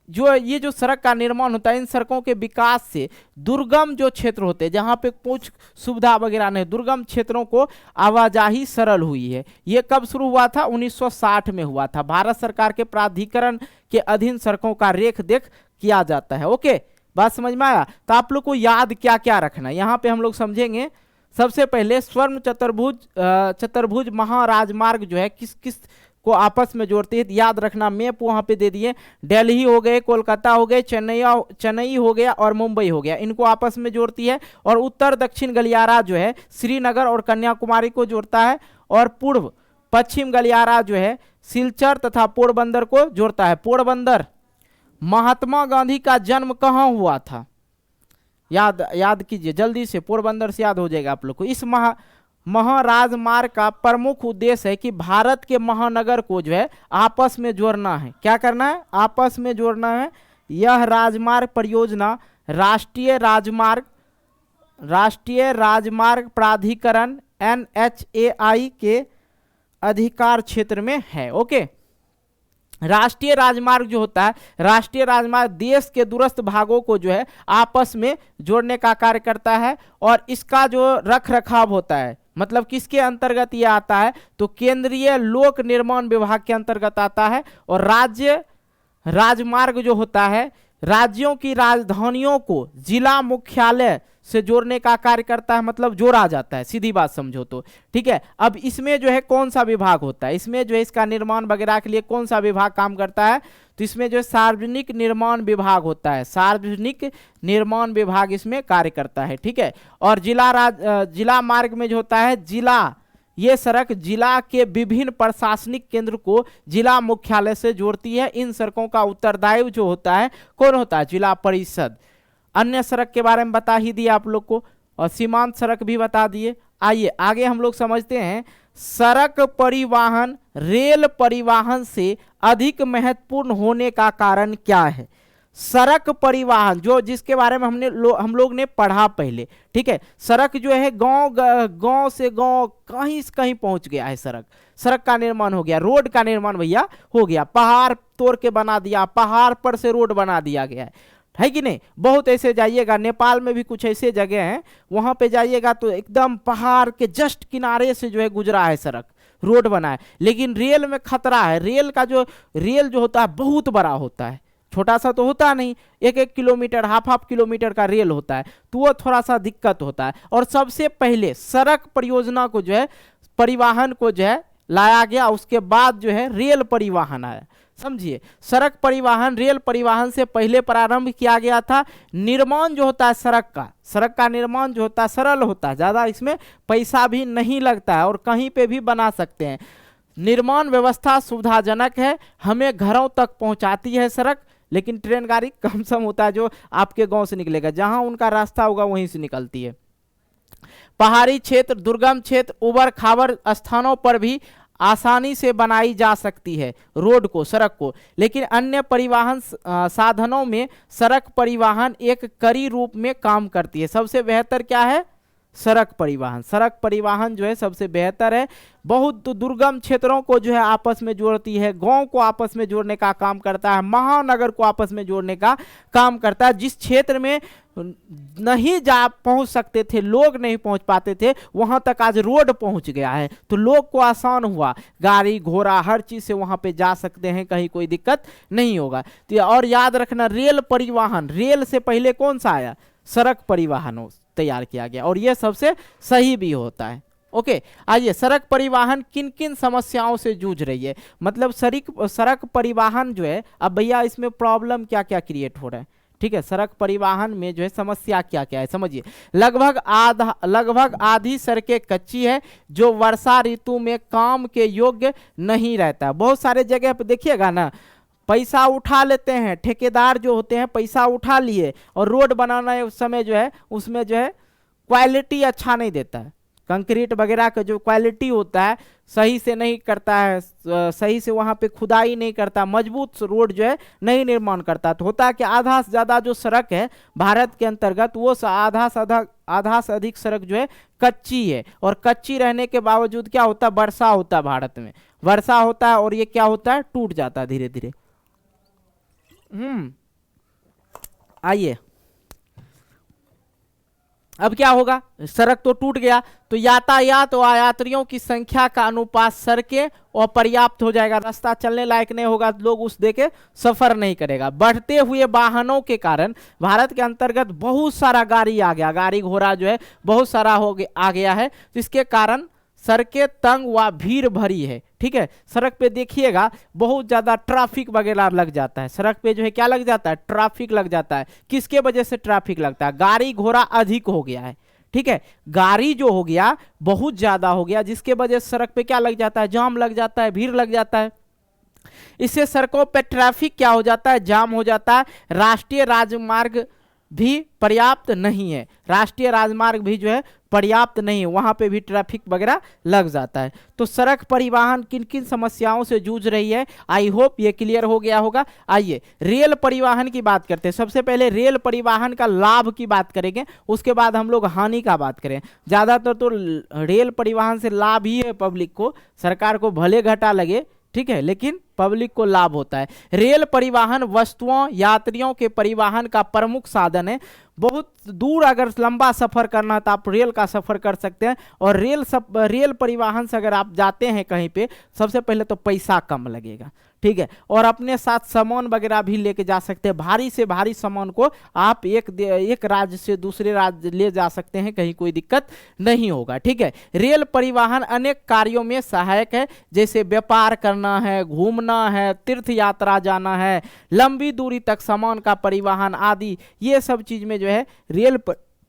जो ये जो सड़क का निर्माण होता है, इन सड़कों के विकास से दुर्गम जो क्षेत्र होते हैं जहाँ पे कुछ सुविधा वगैरह नहीं, दुर्गम क्षेत्रों को आवाजाही सरल हुई है। ये कब शुरू हुआ था, 1960 में हुआ था। भारत सरकार के प्राधिकरण के अधीन सड़कों का रेख देख किया जाता है। ओके, बात समझ में आया। तो आप लोग को याद क्या क्या रखना है यहाँ पे हम लोग समझेंगे। सबसे पहले स्वर्ण चतुर्भुज महाराजमार्ग जो है किस किस को आपस में जोड़ते हैं, याद रखना। मैप वहां पे दे दिए, दिल्ली हो गए, कोलकाता हो गए, चेन्नई हो गया और मुंबई हो गया, इनको आपस में जोड़ती है। और उत्तर दक्षिण गलियारा जो है श्रीनगर और कन्याकुमारी को जोड़ता है। और पूर्व पश्चिम गलियारा जो है सिलचर तथा पोरबंदर को जोड़ता है। पोरबंदर, महात्मा गांधी का जन्म कहाँ हुआ था, याद कीजिए जल्दी से, पोरबंदर से याद हो जाएगा आप लोग को। इस महाराजमार्ग का प्रमुख उद्देश्य है कि भारत के महानगर को जो है आपस में जोड़ना है। क्या करना है, आपस में जोड़ना है। यह राजमार्ग परियोजना राष्ट्रीय राजमार्ग प्राधिकरण NHAI के अधिकार क्षेत्र में है। ओके, राष्ट्रीय राजमार्ग जो होता है, राष्ट्रीय राजमार्ग देश के दूरस्थ भागों को जो है आपस में जोड़ने का कार्य करता है। और इसका जो रख रखाव होता है, मतलब किसके अंतर्गत ये आता है, तो केंद्रीय लोक निर्माण विभाग के अंतर्गत आता है। और राज्य राजमार्ग जो होता है, राज्यों की राजधानियों को जिला मुख्यालय से जोड़ने का कार्य करता है, मतलब जोड़ा जाता है, सीधी बात समझो तो। ठीक है, अब इसमें जो है कौन सा विभाग होता है, इसमें जो है इसका निर्माण वगैरह के लिए कौन सा विभाग काम करता है, तो इसमें जो है सार्वजनिक निर्माण विभाग होता है, सार्वजनिक निर्माण विभाग इसमें कार्य करता है। ठीक है, और जिला मार्ग में जो होता है, जिला ये सड़क जिला के विभिन्न प्रशासनिक केंद्र को जिला मुख्यालय से जोड़ती है। इन सड़कों का उत्तरदायित्व जो होता है कौन होता है, जिला परिषद। अन्य सड़क के बारे में बता ही दिया आप लोग को, और सीमांत सड़क भी बता दिए। आइए आगे हम लोग समझते हैं, सड़क परिवहन रेल परिवहन से अधिक महत्वपूर्ण होने का कारण क्या है। सड़क परिवहन जो जिसके बारे में हम लोग ने पढ़ा पहले। ठीक है, सड़क जो है गांव से गांव कहीं से कहीं पहुंच गया है। सड़क का निर्माण हो गया, रोड का निर्माण भैया हो गया, पहाड़ तोड़ के बना दिया, पहाड़ पर से रोड बना दिया गया है कि नहीं। बहुत ऐसे जाइएगा, नेपाल में भी कुछ ऐसे जगह हैं, वहां पे जाइएगा तो एकदम पहाड़ के जस्ट किनारे से जो है गुजरा है सड़क, रोड बना है। लेकिन रेल में खतरा है, रेल जो होता है बहुत बड़ा होता है, छोटा सा तो होता नहीं, 1-1 किलोमीटर हाफ किलोमीटर का रेल होता है, तो वो थोड़ा सा दिक्कत होता है। और सबसे पहले सड़क परियोजना को जो है, परिवहन को जो है लाया गया, उसके बाद जो है रेल परिवहन आया। समझिए, सड़क परिवहन रेल परिवहन से पहले प्रारंभ किया गया था। निर्माण जो होता है सड़क का निर्माण जो होता है सरल होता है, ज़्यादा इसमें पैसा भी नहीं लगता है और कहीं पे भी बना सकते हैं। निर्माण व्यवस्था सुविधाजनक है, हमें घरों तक पहुंचाती है सड़क, लेकिन ट्रेन गाड़ी कम सम होता है जो आपके गांव से निकलेगा, जहां उनका रास्ता होगा वहीं से निकलती है। पहाड़ी क्षेत्र, दुर्गम क्षेत्र, उबड़ खाबड़ स्थानों पर भी आसानी से बनाई जा सकती है रोड को, सड़क को। लेकिन अन्य परिवहन साधनों में सड़क परिवहन एक कड़ी रूप में काम करती है। सबसे बेहतर क्या है, सड़क परिवहन जो है सबसे बेहतर है। बहुत दुर्गम क्षेत्रों को जो है आपस में जोड़ती है, गांव को आपस में जोड़ने का काम करता है, महानगर को आपस में जोड़ने का काम करता है। जिस क्षेत्र में नहीं पहुंच सकते थे, लोग नहीं पहुंच पाते थे, वहां तक आज रोड पहुंच गया है, तो लोग को आसान हुआ, गाड़ी घोड़ा हर चीज से वहां पे जा सकते हैं, कहीं कोई दिक्कत नहीं होगा। तो और याद रखना, रेल परिवहन, रेल से पहले कौन सा आया, सड़क परिवहन तैयार किया गया, और यह सबसे सही भी होता है। ओके, आइए, सड़क परिवहन किन किन समस्याओं से जूझ रही है, मतलब सड़क परिवहन जो है, अब भैया इसमें प्रॉब्लम क्या क्या क्रिएट हो रहा है। ठीक है, सड़क परिवहन में जो है समस्या क्या क्या है समझिए। लगभग आधी सड़कें कच्ची है, जो वर्षा ऋतु में काम के योग्य नहीं रहता। बहुत सारे जगह पे देखिएगा ना, पैसा उठा लेते हैं, ठेकेदार जो होते हैं पैसा उठा लिए, और रोड बनाने उस समय जो है उसमें जो है क्वालिटी अच्छा नहीं देता है, कंक्रीट वगैरह का जो क्वालिटी होता है सही से नहीं करता है, सही से वहाँ पे खुदाई नहीं करता, मजबूत रोड जो है नहीं निर्माण करता। तो होता है कि आधा से ज़्यादा जो सड़क है भारत के अंतर्गत, वो आधा से अधिक सड़क जो है कच्ची है, और कच्ची रहने के बावजूद क्या होता है, वर्षा होता है, भारत में वर्षा होता है, और ये क्या होता है, टूट जाता है धीरे धीरे। आइए, अब क्या होगा, सड़क तो टूट गया, तो यातायात और यात्रियों की संख्या का अनुपात सड़कें अपर्याप्त हो जाएगा, रास्ता चलने लायक नहीं होगा, लोग उस देके सफर नहीं करेगा। बढ़ते हुए वाहनों के कारण भारत के अंतर्गत बहुत सारा गाड़ी आ गया, गाड़ी घोड़ा जो है बहुत सारा आ गया है, तो इसके कारण सड़कें तंग व भीड़ भरी है। ठीक है, सड़क पे देखिएगा बहुत ज़्यादा ट्रैफिक वगैरह लग जाता है, सड़क पे जो है क्या लग जाता है, ट्रैफिक लग जाता है। किसके वजह से ट्रैफिक लगता है, गाड़ी घोड़ा अधिक हो गया है। ठीक है, गाड़ी जो हो गया बहुत ज़्यादा हो गया, जिसके वजह से सड़क पे क्या लग जाता है, जाम लग जाता है, भीड़ लग जाता है। इससे सड़कों पे ट्रैफिक क्या हो जाता है, जाम हो जाता है। राष्ट्रीय राजमार्ग भी पर्याप्त नहीं है, राष्ट्रीय राजमार्ग भी जो है पर्याप्त नहीं है, वहां पे भी ट्रैफिक वगैरह लग जाता है। तो सड़क परिवहन किन किन समस्याओं से जूझ रही है, आई होप ये क्लियर हो गया होगा। आइए रेल परिवहन की बात करते हैं। सबसे पहले रेल परिवहन का लाभ की बात करेंगे, उसके बाद हम लोग हानि का बात करें। ज़्यादातर तो रेल परिवहन से लाभ ही है पब्लिक को, सरकार को भले घाटा लगे, ठीक है, लेकिन पब्लिक को लाभ होता है। रेल परिवहन वस्तुओं यात्रियों के परिवहन का प्रमुख साधन है। बहुत दूर अगर लंबा सफ़र करना है तो आप रेल का सफ़र कर सकते हैं। और रेल परिवहन से अगर आप जाते हैं कहीं पे, सबसे पहले तो पैसा कम लगेगा, ठीक है, और अपने साथ सामान वगैरह भी लेके जा सकते हैं। भारी से भारी सामान को आप एक राज्य से दूसरे राज्य ले जा सकते हैं, कहीं कोई दिक्कत नहीं होगा, ठीक है। रेल परिवहन अनेक कार्यों में सहायक है, जैसे व्यापार करना है, घूमना है, तीर्थ यात्रा जाना है, लंबी दूरी तक सामान का परिवहन आदि, ये सब चीज में जो है रेल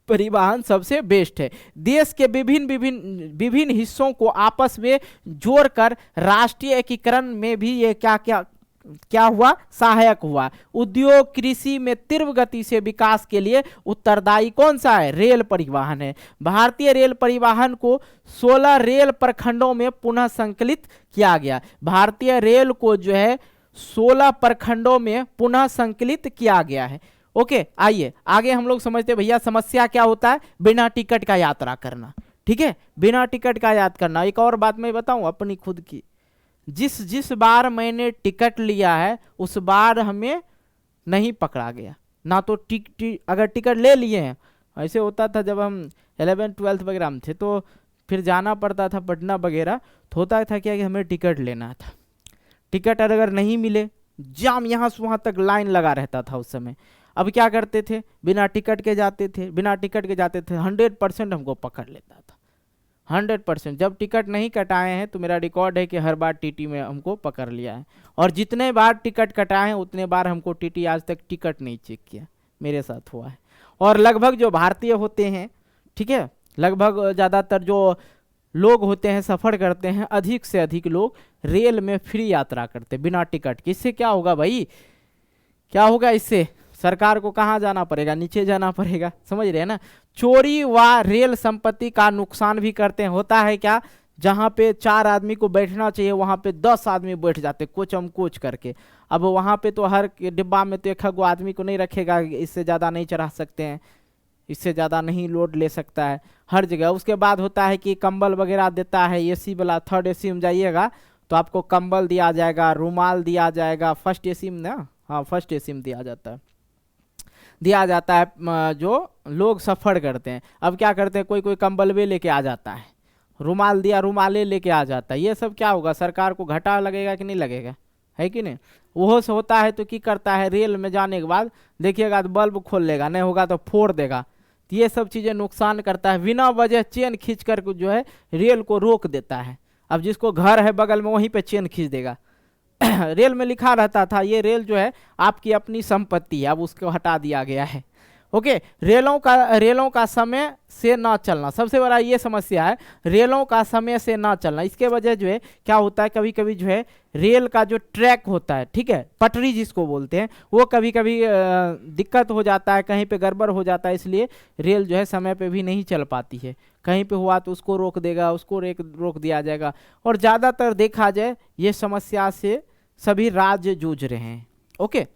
परिवहन सबसे बेस्ट है। देश के विभिन्न हिस्सों को आपस में जोड़कर राष्ट्रीय एकीकरण में भी ये क्या हुआ, सहायक हुआ। उद्योग कृषि में तीव्र गति से विकास के लिए उत्तरदायी कौन सा है, रेल परिवहन है। भारतीय रेल परिवहन को 16 रेल प्रखंडों में पुनः संकलित किया गया। भारतीय रेल को जो है 16 प्रखंडों में पुनः संकलित किया गया है। ओके, आइए आगे हम लोग समझते हैं भैया समस्या क्या होता है, बिना टिकट का यात्रा करना, ठीक है, बिना टिकट का यात्रा करना। एक और बात मैं बताऊं अपनी खुद की, जिस बार मैंने टिकट लिया है उस बार हमें नहीं पकड़ा गया ना। तो अगर टिकट ले लिए हैं, ऐसे होता था जब हम 11th 12th वगैरह में थे तो फिर जाना पड़ता था पटना वगैरह, तो होता था क्या कि हमें टिकट लेना था। टिकट अगर नहीं मिले, जाम यहाँ से वहाँ तक लाइन लगा रहता था उस समय। अब क्या करते थे, बिना टिकट के जाते थे, 100% हमको पकड़ लेता था, 100%। जब टिकट नहीं कटाए हैं तो मेरा रिकॉर्ड है कि हर बार टीटी में हमको पकड़ लिया है, और जितने बार टिकट कटाए हैं उतने बार हमको टीटी आज तक टिकट नहीं चेक किया, मेरे साथ हुआ है। और लगभग जो भारतीय होते हैं, ठीक है, लगभग ज़्यादातर जो लोग होते हैं सफ़र करते हैं, अधिक से अधिक लोग रेल में फ्री यात्रा करते बिना टिकट के। इससे क्या होगा भाई, क्या होगा इससे, सरकार को कहाँ जाना पड़ेगा, नीचे जाना पड़ेगा, समझ रहे हैं ना। चोरी व रेल संपत्ति का नुकसान भी करते हैं। होता है क्या, जहाँ पे 4 आदमी को बैठना चाहिए वहाँ पे 10 आदमी बैठ जाते कोचम कोच करके। अब वहाँ पे तो हर डिब्बा में तो 1 आदमी को नहीं रखेगा, इससे ज़्यादा नहीं चढ़ा सकते हैं, इससे ज़्यादा नहीं लोड ले सकता है हर जगह। उसके बाद होता है कि कंबल वगैरह देता है, एसी वाला 3rd AC में जाइएगा तो आपको कंबल दिया जाएगा, रुमाल दिया जाएगा। फर्स्ट AC में ना, हाँ फर्स्ट AC में दिया जाता है जो लोग सफ़र करते हैं। अब क्या करते हैं, कोई कंबल भी लेके आ जाता है, रुमाल दिया रुमाले लेके आ जाता है। ये सब क्या होगा, सरकार को घाटा लगेगा कि नहीं लगेगा, है कि नहीं। वो से होता है तो क्या करता है, रेल में जाने के बाद देखिएगा तो बल्ब खोल लेगा, नहीं होगा तो फोड़ देगा। तो ये सब चीज़ें नुकसान करता है। बिना वजह चेन खींच कर जो है रेल को रोक देता है। अब जिसको घर है बगल में वहीं पे चेन खींच देगा। रेल में लिखा रहता था ये रेल जो है आपकी अपनी संपत्ति है, अब उसको हटा दिया गया है। ओके, रेलों का समय से ना चलना, सबसे बड़ा ये समस्या है, रेलों का समय से ना चलना। इसके वजह जो है क्या होता है, कभी कभी जो है रेल का जो ट्रैक होता है, ठीक है, पटरी जिसको बोलते हैं, वो कभी कभी दिक्कत हो जाता है, कहीं पे गड़बड़ हो जाता है, इसलिए रेल जो है समय पे भी नहीं चल पाती है। कहीं पे हुआ तो उसको रोक देगा, उसको रोक दिया जाएगा। और ज़्यादातर देखा जाए ये समस्या से सभी राज्य जूझ रहे हैं। ओके,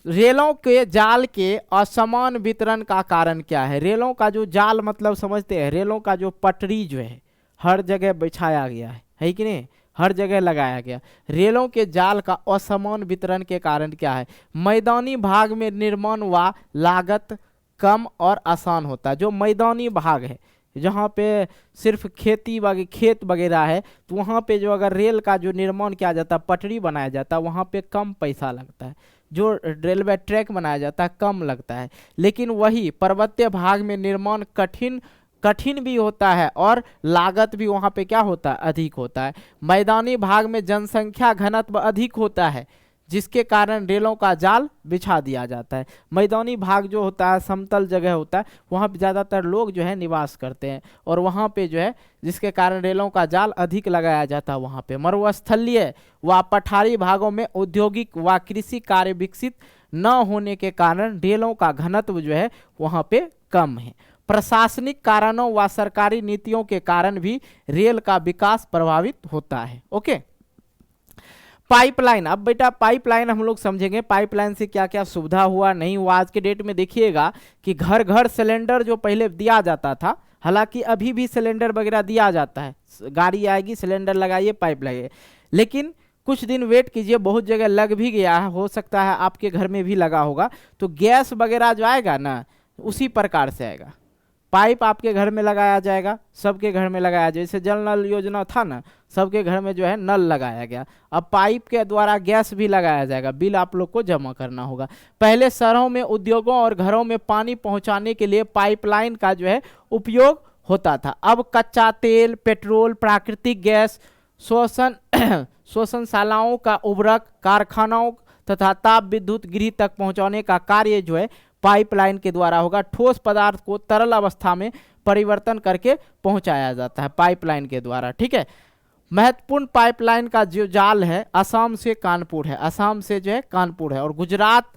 रेलों के जाल के असमान वितरण का कारण क्या है। रेलों का जो जाल मतलब समझते हैं, रेलों का जो पटरी जो है हर जगह बिछाया गया है कि नहीं, हर जगह लगाया गया। रेलों के जाल का असमान वितरण के कारण क्या है, मैदानी भाग में निर्माण व लागत कम और आसान होता है। जो मैदानी भाग है जहाँ पे सिर्फ खेत वगैरह है, तो वहाँ पे जो अगर रेल का जो निर्माण किया जाता है, पटरी बनाया जाता है, वहाँ पे कम पैसा लगता है। जो रेलवे ट्रैक बनाया जाता है कम लगता है। लेकिन वही पर्वतीय भाग में निर्माण कठिन भी होता है और लागत भी वहाँ पे क्या होता है, अधिक होता है। मैदानी भाग में जनसंख्या घनत्व अधिक होता है, जिसके कारण रेलों का जाल बिछा दिया जाता है। मैदानी भाग जो होता है, समतल जगह होता है, वहाँ पे ज़्यादातर लोग जो है निवास करते हैं, और वहाँ पे जो है जिसके कारण रेलों का जाल अधिक लगाया जाता है। वहाँ पे मरुस्थलीय व पठारी भागों में औद्योगिक व कृषि कार्य विकसित न होने के कारण रेलों का घनत्व जो है वहाँ पे कम है। प्रशासनिक कारणों व सरकारी नीतियों के कारण भी रेल का विकास प्रभावित होता है। Okay, pipeline. अब बेटा पाइपलाइन हम लोग समझेंगे, पाइपलाइन से क्या क्या सुविधा हुआ नहीं हुआ। आज के डेट में देखिएगा कि घर घर सिलेंडर जो पहले दिया जाता था, हालांकि अभी भी सिलेंडर वगैरह दिया जाता है, गाड़ी आएगी सिलेंडर लगाइए पाइप लगाइए, लेकिन कुछ दिन वेट कीजिए, बहुत जगह लग भी गया है, हो सकता है आपके घर में भी लगा होगा। तो गैस वगैरह जो आएगा ना, उसी प्रकार से आएगा। पाइप आपके घर में लगाया जाएगा, सबके घर में लगाया, जैसे जल नल योजना था ना, सबके घर में जो है नल लगाया गया। अब पाइप के द्वारा गैस भी लगाया जाएगा, बिल आप लोग को जमा करना होगा। पहले शहरों में, उद्योगों और घरों में पानी पहुंचाने के लिए पाइपलाइन का जो है उपयोग होता था। अब कच्चा तेल, पेट्रोल, प्राकृतिक गैस, शोषणशालाओं का उर्वरक, कारखानाओं तथा ताप विद्युत गृह तक पहुंचाने का कार्य जो है पाइपलाइन के द्वारा होगा। ठोस पदार्थ को तरल अवस्था में परिवर्तन करके पहुंचाया जाता है पाइपलाइन के द्वारा, ठीक है। महत्वपूर्ण पाइपलाइन का जो जाल है असम से कानपुर है, असम से जो है कानपुर है, और गुजरात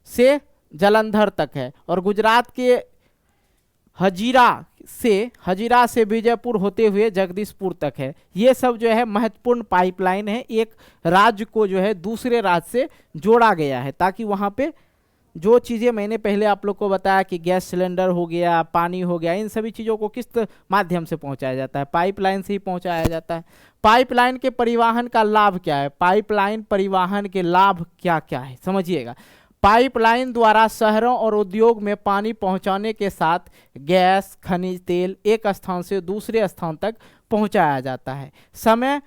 से जालंधर तक है, और गुजरात के हजीरा से विजयपुर होते हुए जगदीशपुर तक है। ये सब जो है महत्वपूर्ण पाइपलाइन है, एक राज्य को जो है दूसरे राज्य से जोड़ा गया है, ताकि वहाँ पे जो चीज़ें मैंने पहले आप लोग को बताया कि गैस सिलेंडर हो गया, पानी हो गया, इन सभी चीज़ों को किस माध्यम से पहुंचाया जाता है, पाइपलाइन से ही पहुंचाया जाता है। पाइपलाइन के परिवहन का लाभ क्या है, पाइपलाइन परिवहन के लाभ क्या क्या है, समझिएगा। पाइपलाइन द्वारा शहरों और उद्योग में पानी पहुंचाने के साथ गैस, खनिज तेल एक स्थान से दूसरे स्थान तक पहुंचाया जाता है। समय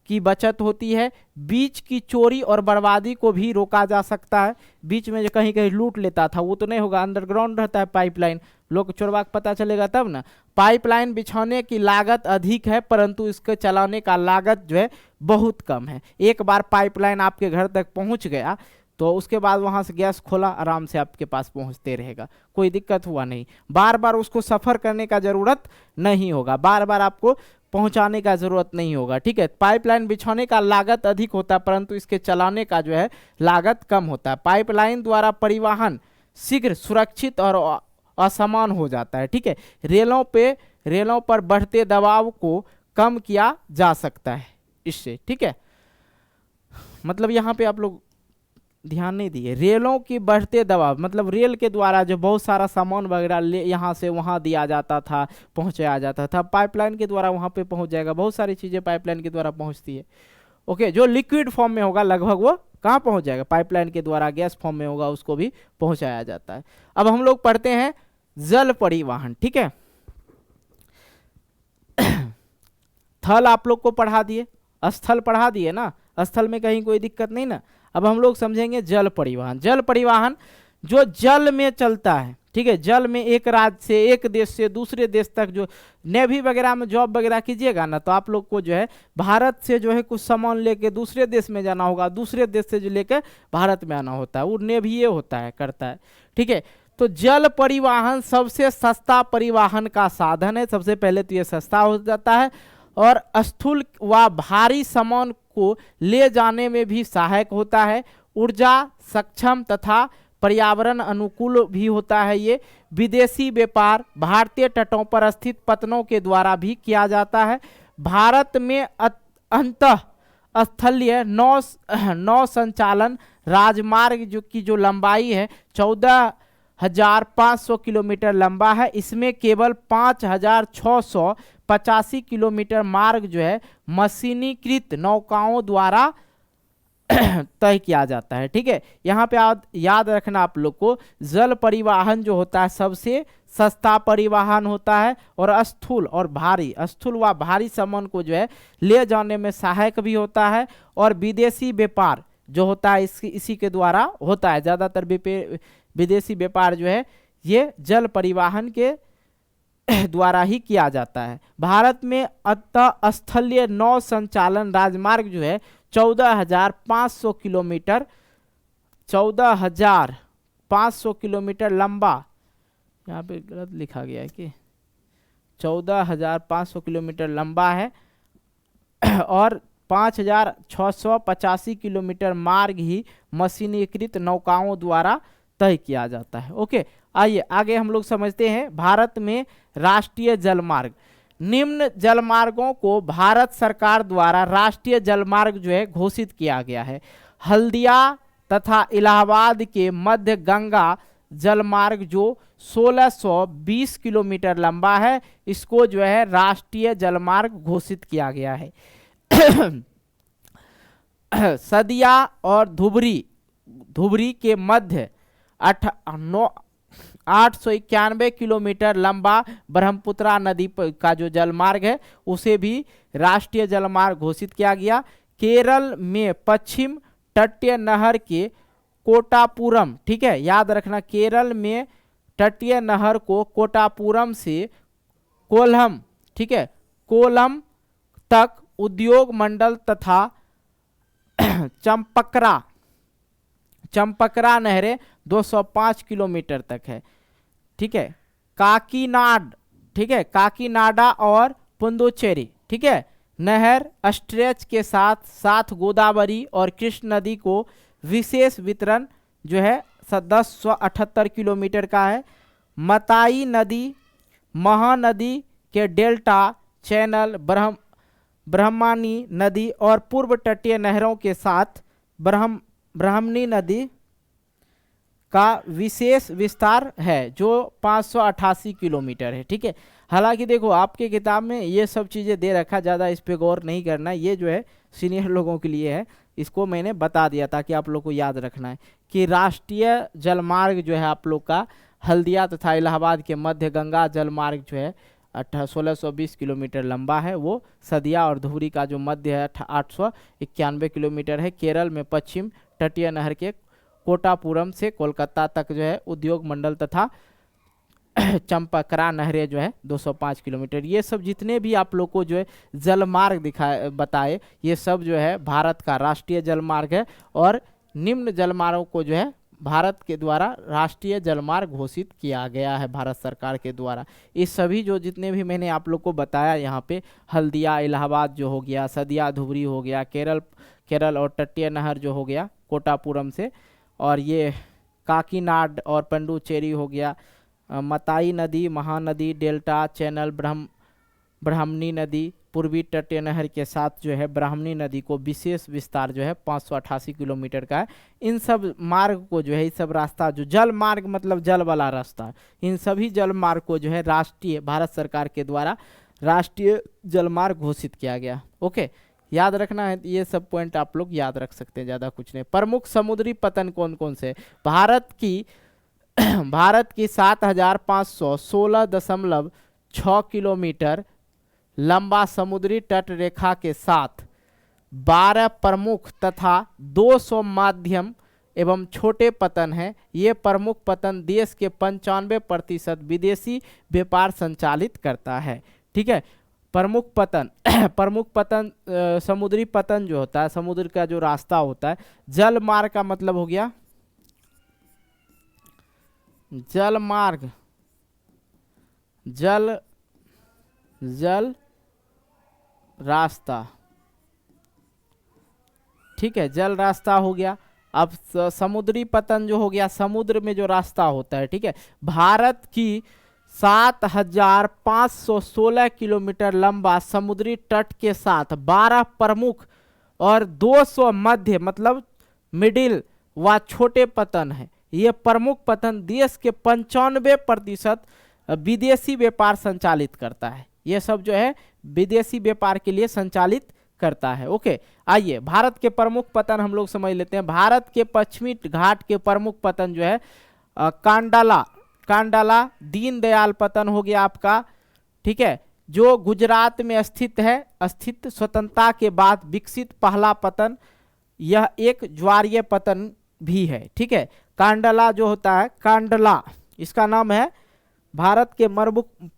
की बचत होती है, बीच की चोरी और बर्बादी को भी रोका जा सकता है। बीच में जो कहीं कहीं लूट लेता था वो तो नहीं होगा, अंडरग्राउंड रहता है पाइपलाइन, लोग चोरवा के पता चलेगा तब ना। पाइपलाइन बिछाने की लागत अधिक है, परंतु इसके चलाने का लागत जो है बहुत कम है। एक बार पाइपलाइन आपके घर तक पहुंच गया तो उसके बाद वहां से गैस खोला, आराम से आपके पास पहुंचते रहेगा, कोई दिक्कत हुआ नहीं। बार बार उसको सफ़र करने का ज़रूरत नहीं होगा, बार बार आपको पहुंचाने का ज़रूरत नहीं होगा, ठीक है। पाइपलाइन बिछाने का लागत अधिक होता है, परंतु इसके चलाने का जो है लागत कम होता है। पाइपलाइन द्वारा परिवहन शीघ्र, सुरक्षित और असमान हो जाता है, ठीक है। रेलों पर बढ़ते दबाव को कम किया जा सकता है इससे, ठीक है। मतलब यहाँ पे आप लोग ध्यान नहीं दिए, रेलों की बढ़ते दबाव मतलब रेल के द्वारा जो बहुत सारा सामान वगैरह ले यहाँ से वहाँ दिया जाता था, पहुँचाया जाता था, पाइपलाइन के द्वारा वहाँ पे पहुँच जाएगा। बहुत सारी चीज़ें पाइपलाइन के द्वारा पहुँचती है, ओके। जो लिक्विड फॉर्म में होगा लगभग वो कहाँ पहुँच जाएगा, पाइपलाइन के द्वारा। गैस फॉर्म में होगा उसको भी पहुँचाया जाता है। अब हम लोग पढ़ते हैं जल परिवहन, ठीक है। थल आप लोग को पढ़ा दिए, स्थल पढ़ा दिए ना, स्थल में कहीं कोई दिक्कत नहीं ना। अब हम लोग समझेंगे जल परिवहन। जल परिवहन जो जल में चलता है, ठीक है, जल में एक राज्य से, एक देश से दूसरे देश तक। जो नेवी वगैरह में जॉब वगैरह कीजिएगा ना, तो आप लोग को जो है भारत से जो है कुछ सामान लेके दूसरे देश में जाना होगा, दूसरे देश से जो लेके भारत में आना होता है, वो नेवी ये होता है, करता है, ठीक है। तो जल परिवहन सबसे सस्ता परिवहन का साधन है। सबसे पहले तो ये सस्ता हो जाता है, और स्थूल व भारी सामान को ले जाने में भी सहायक होता है। ऊर्जा सक्षम तथा पर्यावरण अनुकूल भी होता है। ये विदेशी व्यापार भारतीय तटों पर स्थित पत्तनों के द्वारा भी किया जाता है। भारत में अंतः स्थलीय नौ संचालन राजमार्ग जो लंबाई है 14,500 किलोमीटर लंबा है। इसमें केवल 5,685 किलोमीटर मार्ग जो है मशीनीकृत नौकाओं द्वारा तय किया जाता है, ठीक है। यहाँ पे याद रखना आप लोग को, जल परिवहन जो होता है सबसे सस्ता परिवहन होता है, और स्थूल व भारी सामान को जो है ले जाने में सहायक भी होता है। और विदेशी व्यापार जो होता है इसी के द्वारा होता है। ज़्यादातर विदेशी व्यापार जो है ये जल परिवहन के द्वारा ही किया जाता है। भारत में अंतः स्थलीय नौ संचालन राजमार्ग जो है 14,500 किलोमीटर 14,500 किलोमीटर लंबा, यहाँ पे गलत लिखा गया है कि 14,500 किलोमीटर लंबा है, और 5,685 किलोमीटर मार्ग ही मशीनीकृत नौकाओं द्वारा तय किया जाता है, ओके। आइए आगे हम लोग समझते हैं भारत में राष्ट्रीय जलमार्ग। निम्न जलमार्गों को भारत सरकार द्वारा राष्ट्रीय जलमार्ग जो है घोषित किया गया है। हल्दिया तथा इलाहाबाद के मध्य गंगा जलमार्ग जो 1620 किलोमीटर लंबा है, इसको जो है राष्ट्रीय जलमार्ग घोषित किया गया है। सदिया और धुबरी धुबरी के मध्य 891 किलोमीटर लंबा ब्रह्मपुत्रा नदी का जो जलमार्ग है उसे भी राष्ट्रीय जलमार्ग घोषित किया गया। केरल में पश्चिम तटीय नहर के कोटापुरम, ठीक है, याद रखना, केरल में तटीय नहर को कोटापुरम से कोल्हम, ठीक है, कोल्हम तक उद्योग मंडल तथा चंपकरा नहरें 205 किलोमीटर तक है, ठीक है। काकीनाड, ठीक है, काकीनाडा और पुंदुचेरी, ठीक है, नहर स्ट्रेच के साथ साथ गोदावरी और कृष्ण नदी को विशेष वितरण जो है 1078 किलोमीटर का है। मताई नदी, महानदी के डेल्टा चैनल, ब्रह्मणी नदी और पूर्व तटीय नहरों के साथ ब्राह्मणी नदी का विशेष विस्तार है जो 588 किलोमीटर है, ठीक है। हालांकि देखो आपके किताब में ये सब चीज़ें दे रखा, ज़्यादा इस पे गौर नहीं करना, ये जो है सीनियर लोगों के लिए है, इसको मैंने बता दिया ताकि आप लोग को याद रखना है कि राष्ट्रीय जलमार्ग जो है आप लोग का हल्दिया तथा इलाहाबाद के मध्य गंगा जलमार्ग जो है 1620 किलोमीटर लंबा है, वो सदिया और धुबरी का जो मध्य है 891 किलोमीटर है। केरल में पश्चिम तटीय नहर के कोटापुरम से कोलकाता तक जो है उद्योग मंडल तथा चंपकरा नहरें जो है 205 किलोमीटर। ये सब जितने भी आप लोग को जो है जलमार्ग बताए, ये सब जो है भारत का राष्ट्रीय जलमार्ग है और निम्न जलमार्गों को जो है भारत के द्वारा राष्ट्रीय जलमार्ग घोषित किया गया है भारत सरकार के द्वारा। इस सभी जो जितने भी मैंने आप लोग को बताया यहाँ पे, हल्दिया इलाहाबाद जो हो गया, सदिया धुबरी हो गया, केरल और तटीय नहर जो हो गया कोटापुरम से, और ये काकीनाड और पुडुचेरी हो गया, मताई नदी, महानदी, डेल्टा चैनल, ब्राह्मणी नदी, पूर्वी तटीय नहर के साथ जो है ब्राह्मणी नदी को विशेष विस्तार जो है 588 किलोमीटर का है। इन सब मार्ग को जो है, इस सब रास्ता जो जल मार्ग मतलब जल वाला रास्ता, इन सभी जल मार्ग को जो है राष्ट्रीय भारत सरकार के द्वारा राष्ट्रीय जलमार्ग घोषित किया गया। ओके, याद रखना है, ये सब पॉइंट आप लोग याद रख सकते हैं, ज़्यादा कुछ नहीं। प्रमुख समुद्री पतन कौन कौन से? भारत की 7516.6 किलोमीटर लंबा समुद्री तट रेखा के साथ 12 प्रमुख तथा 200 माध्यम एवं छोटे पतन हैं। ये प्रमुख पतन देश के 95% विदेशी व्यापार संचालित करता है, ठीक है। प्रमुख पतन प्रमुख पतन समुद्री पतन जो होता है, समुद्र का जो रास्ता होता है, जल मार्ग का मतलब हो गया जल मार्ग, जल रास्ता, ठीक है, जल रास्ता हो गया। अब समुद्री पतन जो हो गया, समुद्र में जो रास्ता होता है, ठीक है। भारत की 7516 किलोमीटर लंबा समुद्री तट के साथ 12 प्रमुख और 200 मध्य मतलब मिडिल व छोटे पतन है। ये प्रमुख पतन देश के 95% विदेशी व्यापार संचालित करता है। ये सब जो है विदेशी व्यापार के लिए संचालित करता है। ओके, आइए भारत के प्रमुख पतन हम लोग समझ लेते हैं। भारत के पश्चिमी घाट के प्रमुख पतन जो है कांडला दीनदयाल पतन हो गया आपका, ठीक है, जो गुजरात में स्थित है। स्वतंत्रता के बाद विकसित पहला पतन, यह एक ज्वारीय पतन भी है, ठीक है। कांडला जो होता है, कांडला इसका नाम है, भारत के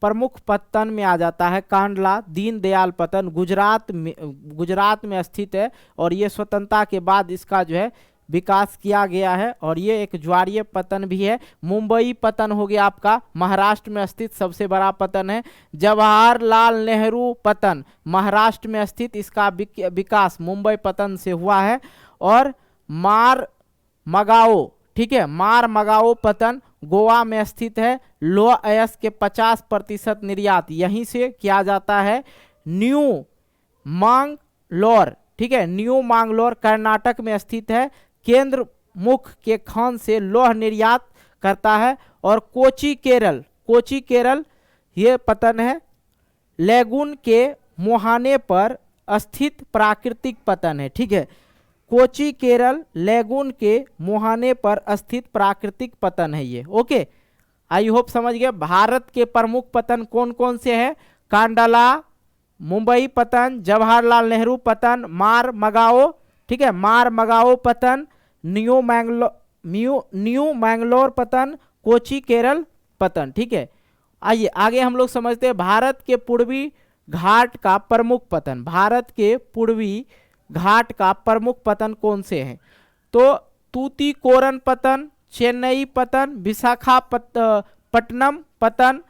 प्रमुख पतन में आ जाता है। कांडला दीनदयाल पतन गुजरात में स्थित है और ये स्वतंत्रता के बाद इसका जो है विकास किया गया है और ये एक ज्वारीय पतन भी है। मुंबई पतन हो गया आपका, महाराष्ट्र में स्थित सबसे बड़ा पतन है। जवाहरलाल नेहरू पतन महाराष्ट्र में स्थित, इसका विकास मुंबई पतन से हुआ है। और मारमगाओ, ठीक है, मारमगाओ पतन गोवा में स्थित है। लोह अयस्क के 50% निर्यात यहीं से किया जाता है। न्यू मांगलोर, ठीक है, न्यू मांगलोर कर्नाटक में स्थित है। केंद्र मुख के खान से लोह निर्यात करता है। और कोची केरल ये पतन है। लेगुन के मुहाने पर स्थित प्राकृतिक पतन है, ठीक है। कोची केरल लेगून के मुहाने पर स्थित प्राकृतिक पतन है ये। ओके, आई होप समझ गए। भारत के प्रमुख पतन कौन कौन से हैं? कांडला, मुंबई पतन, जवाहरलाल नेहरू पतन, मार मगाओ, ठीक है, मार मगाओ पतन, न्यू मैंगलोर पतन, कोची केरल पतन। ठीक है, आइए आगे हम लोग समझते हैं भारत के पूर्वी घाट का प्रमुख पतन। भारत के पूर्वी घाट का प्रमुख पतन कौन से हैं? तो तूतीकोरन पतन, चेन्नई पतन, विशाखापट्टनम पतन,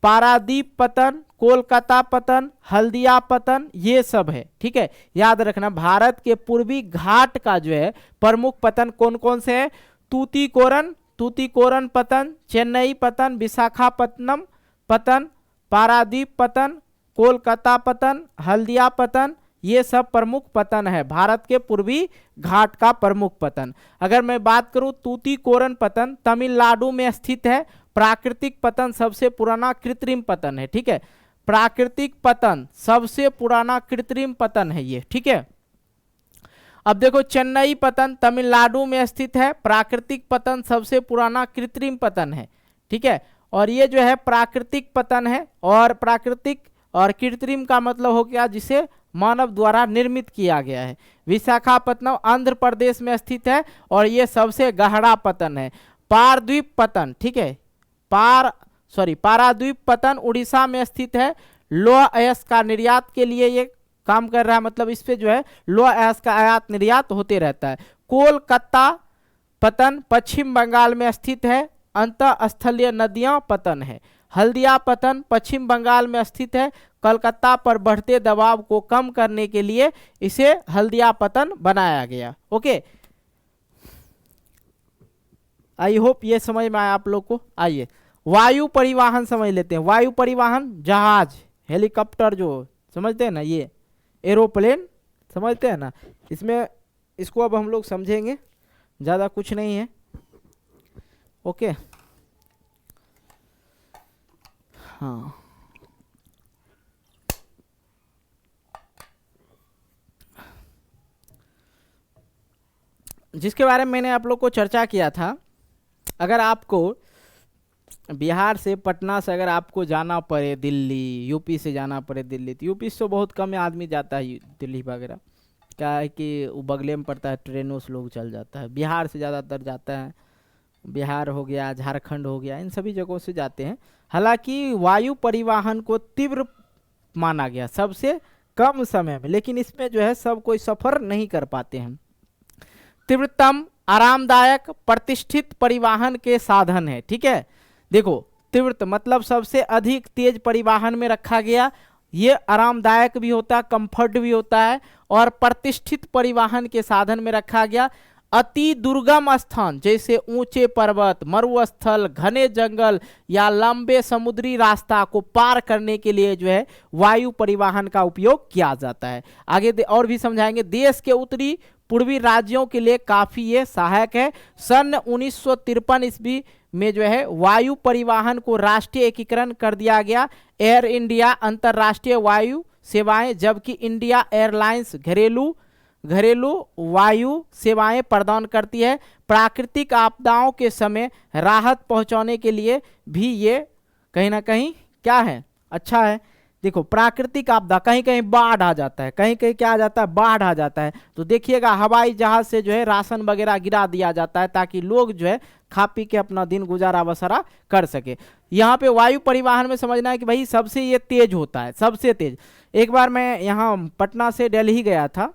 पारादीप पतन, कोलकाता पतन, हल्दिया पतन, ये सब है। ठीक है, याद रखना भारत के पूर्वी घाट का जो है प्रमुख पतन कौन कौन से है? तूतीकोरन पतन, चेन्नई पतन, विशाखापट्टनम पतन, पारादीप पतन, कोलकाता पतन, हल्दिया पतन, ये सब प्रमुख पतन है भारत के पूर्वी घाट का प्रमुख पतन। अगर मैं बात करूं तूतीकोरन पतन तमिलनाडु में स्थित है। प्राकृतिक पतन सबसे पुराना कृत्रिम पतन है। ठीक है, प्राकृतिक पतन सबसे पुराना कृत्रिम पतन है ये। ठीक है, अब देखो चेन्नई पतन तमिलनाडु में स्थित है। प्राकृतिक पतन सबसे पुराना कृत्रिम पतन है। ठीक है, और ये जो है प्राकृतिक पतन है, और प्राकृतिक और कृत्रिम का मतलब हो गया जिसे मानव द्वारा निर्मित किया गया है। विशाखापट्टनम आंध्र प्रदेश में स्थित है और ये सबसे गहरा पतन है। पारद्वीप पतन, ठीक है, पाराद्वीप पतन उड़ीसा में स्थित है। लोह अयस्क का निर्यात के लिए ये काम कर रहा है, मतलब इस पे जो है लोह अयस्क का आयात निर्यात होते रहता है। कोलकाता पतन पश्चिम बंगाल में स्थित है। अंतःस्थलीय नदियां पतन है। हल्दिया पतन पश्चिम बंगाल में स्थित है। कलकत्ता पर बढ़ते दबाव को कम करने के लिए इसे हल्दिया पतन बनाया गया। ओके, आई होप ये समझ में आया आप लोग को। आइए वायु परिवहन समझ लेते हैं। वायु परिवहन जहाज, हेलीकॉप्टर जो समझते हैं ना, ये एरोप्लेन समझते हैं ना, इसमें इसको अब हम लोग समझेंगे, ज़्यादा कुछ नहीं है। ओके, हाँ, जिसके बारे में मैंने आप लोग को चर्चा किया था, अगर आपको बिहार से पटना से अगर आपको जाना पड़े दिल्ली, यूपी से जाना पड़े दिल्ली, तो यूपी से तो बहुत कम आदमी जाता है दिल्ली वगैरह, क्या है कि वो बगले में पड़ता है, ट्रेनों से लोग चल जाता है। बिहार से ज़्यादातर जाता है, बिहार हो गया, झारखंड हो गया, इन सभी जगहों से जाते हैं। हालांकि वायु परिवहन को तीव्र माना गया सबसे कम समय में, लेकिन इसमें जो है सब कोई सफ़र नहीं कर पाते हैं। तीव्रतम, आरामदायक, प्रतिष्ठित परिवहन के साधन है। ठीक है, देखो तीव्रत मतलब सबसे अधिक तेज परिवहन में रखा गया, ये आरामदायक भी होता है, कंफर्ट भी होता है, और प्रतिष्ठित परिवहन के साधन में रखा गया। अति दुर्गम स्थान जैसे ऊंचे पर्वत, मरुस्थल, घने जंगल या लंबे समुद्री रास्ता को पार करने के लिए जो है वायु परिवहन का उपयोग किया जाता है। आगे और भी समझाएंगे। देश के उत्तरी पूर्वी राज्यों के लिए काफ़ी ये सहायक है। सन 1953 ईस्वी में जो है वायु परिवहन को राष्ट्रीय एकीकरण कर दिया गया। एयर इंडिया अंतर्राष्ट्रीय वायु सेवाएं, जबकि इंडिया एयरलाइंस घरेलू वायु सेवाएं प्रदान करती है। प्राकृतिक आपदाओं के समय राहत पहुंचाने के लिए भी ये कहीं ना कहीं क्या है, अच्छा है। देखो प्राकृतिक आपदा, कहीं कहीं बाढ़ आ जाता है, कहीं कहीं क्या आ जाता है, बाढ़ आ जाता है, तो देखिएगा हवाई जहाज से जो है राशन वगैरह गिरा दिया जाता है ताकि लोग जो है खा पी के अपना दिन गुजारा बसरा कर सके। यहाँ पे वायु परिवहन में समझना है कि भाई सबसे ये तेज होता है, सबसे तेज। एक बार मैं यहाँ पटना से दिल्ली गया था,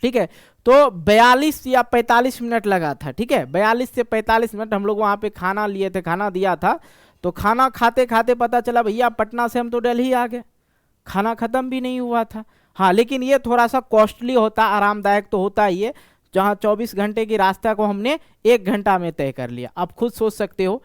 ठीक है, तो 42 या 45 मिनट लगा था। ठीक है, 42 से 45 मिनट हम लोग वहाँ पे खाना लिए थे, खाना दिया था, तो खाना खाते खाते पता चला भैया पटना से हम तो दिल्ली आ गए, खाना ख़त्म भी नहीं हुआ था। हाँ, लेकिन ये थोड़ा सा कॉस्टली होता, आरामदायक तो होता ही है, जहाँ 24 घंटे की रास्ता को हमने 1 घंटा में तय कर लिया। आप खुद सोच सकते हो।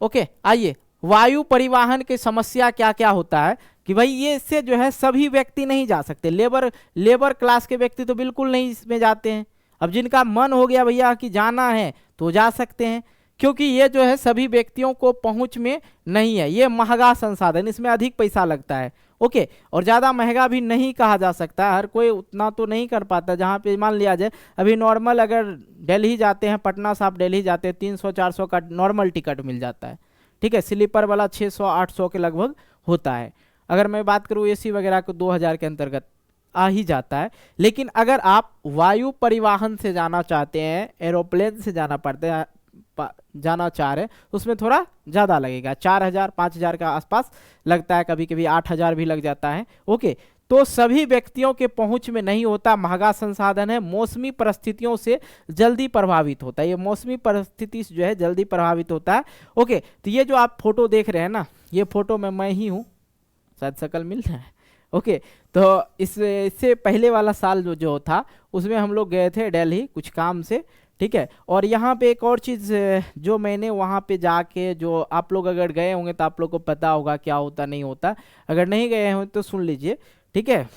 ओके, आइए वायु परिवहन की समस्या क्या क्या होता है कि भाई ये इससे जो है सभी व्यक्ति नहीं जा सकते। लेबर क्लास के व्यक्ति तो बिल्कुल नहीं इसमें जाते हैं। अब जिनका मन हो गया भैया कि जाना है तो जा सकते हैं, क्योंकि ये जो है सभी व्यक्तियों को पहुंच में नहीं है, ये महंगा संसाधन, इसमें अधिक पैसा लगता है। ओके। और ज़्यादा महंगा भी नहीं कहा जा सकता, हर कोई उतना तो नहीं कर पाता। जहाँ पे मान लिया जाए अभी नॉर्मल अगर दिल्ली जाते हैं, पटना से आप दिल्ली जाते हैं, 300-400 का नॉर्मल टिकट मिल जाता है, ठीक है। स्लीपर वाला 600-800 के लगभग होता है। अगर मैं बात करूँ एसी वगैरह को 2000 के अंतर्गत आ ही जाता है। लेकिन अगर आप वायु परिवहन से जाना चाहते हैं, एरोप्लेन से जाना पड़ता है, जाना चाह रहे हैं, उसमें थोड़ा ज़्यादा लगेगा, 4000-5000 के आसपास लगता है, कभी कभी 8000 भी लग जाता है। ओके, तो सभी व्यक्तियों के पहुंच में नहीं होता, महंगा संसाधन है, मौसमी परिस्थितियों से जल्दी प्रभावित होता है, ये मौसमी परिस्थिति जो है जल्दी प्रभावित होता है। ओके, तो ये जो आप फोटो देख रहे हैं ना, ये फोटो में मैं ही हूँ, शायद शकल मिल रहा है। ओके, तो इससे पहले वाला साल जो था उसमें हम लोग गए थे दिल्ली कुछ काम से, ठीक है। और यहाँ पे एक और चीज़ जो मैंने वहाँ पे जाके, जो आप लोग अगर गए होंगे तो आप लोग को पता होगा क्या होता नहीं होता, अगर नहीं गए हों तो सुन लीजिए, ठीक है।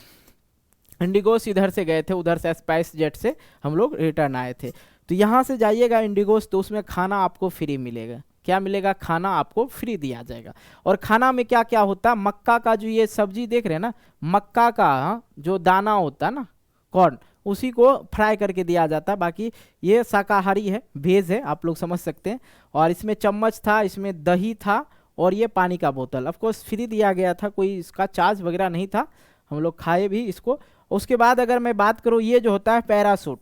इंडिगोस इधर से गए थे, उधर से स्पाइस जेट से हम लोग रिटर्न आए थे। तो यहाँ से जाइएगा इंडिगोस तो उसमें खाना आपको फ्री मिलेगा। क्या मिलेगा? खाना आपको फ्री दिया जाएगा। और खाना में क्या क्या होता है, मक्का का जो ये सब्जी देख रहे हैं ना, मक्का का जो दाना होता है ना, कॉर्न, उसी को फ्राई करके दिया जाता है। बाकी ये शाकाहारी है, वेज है, आप लोग समझ सकते हैं। और इसमें चम्मच था, इसमें दही था, और ये पानी का बोतल ऑफकोर्स फ्री दिया गया था, कोई इसका चार्ज वगैरह नहीं था, हम लोग खाए भी इसको। उसके बाद अगर मैं बात करूँ, ये जो होता है पैरासूट,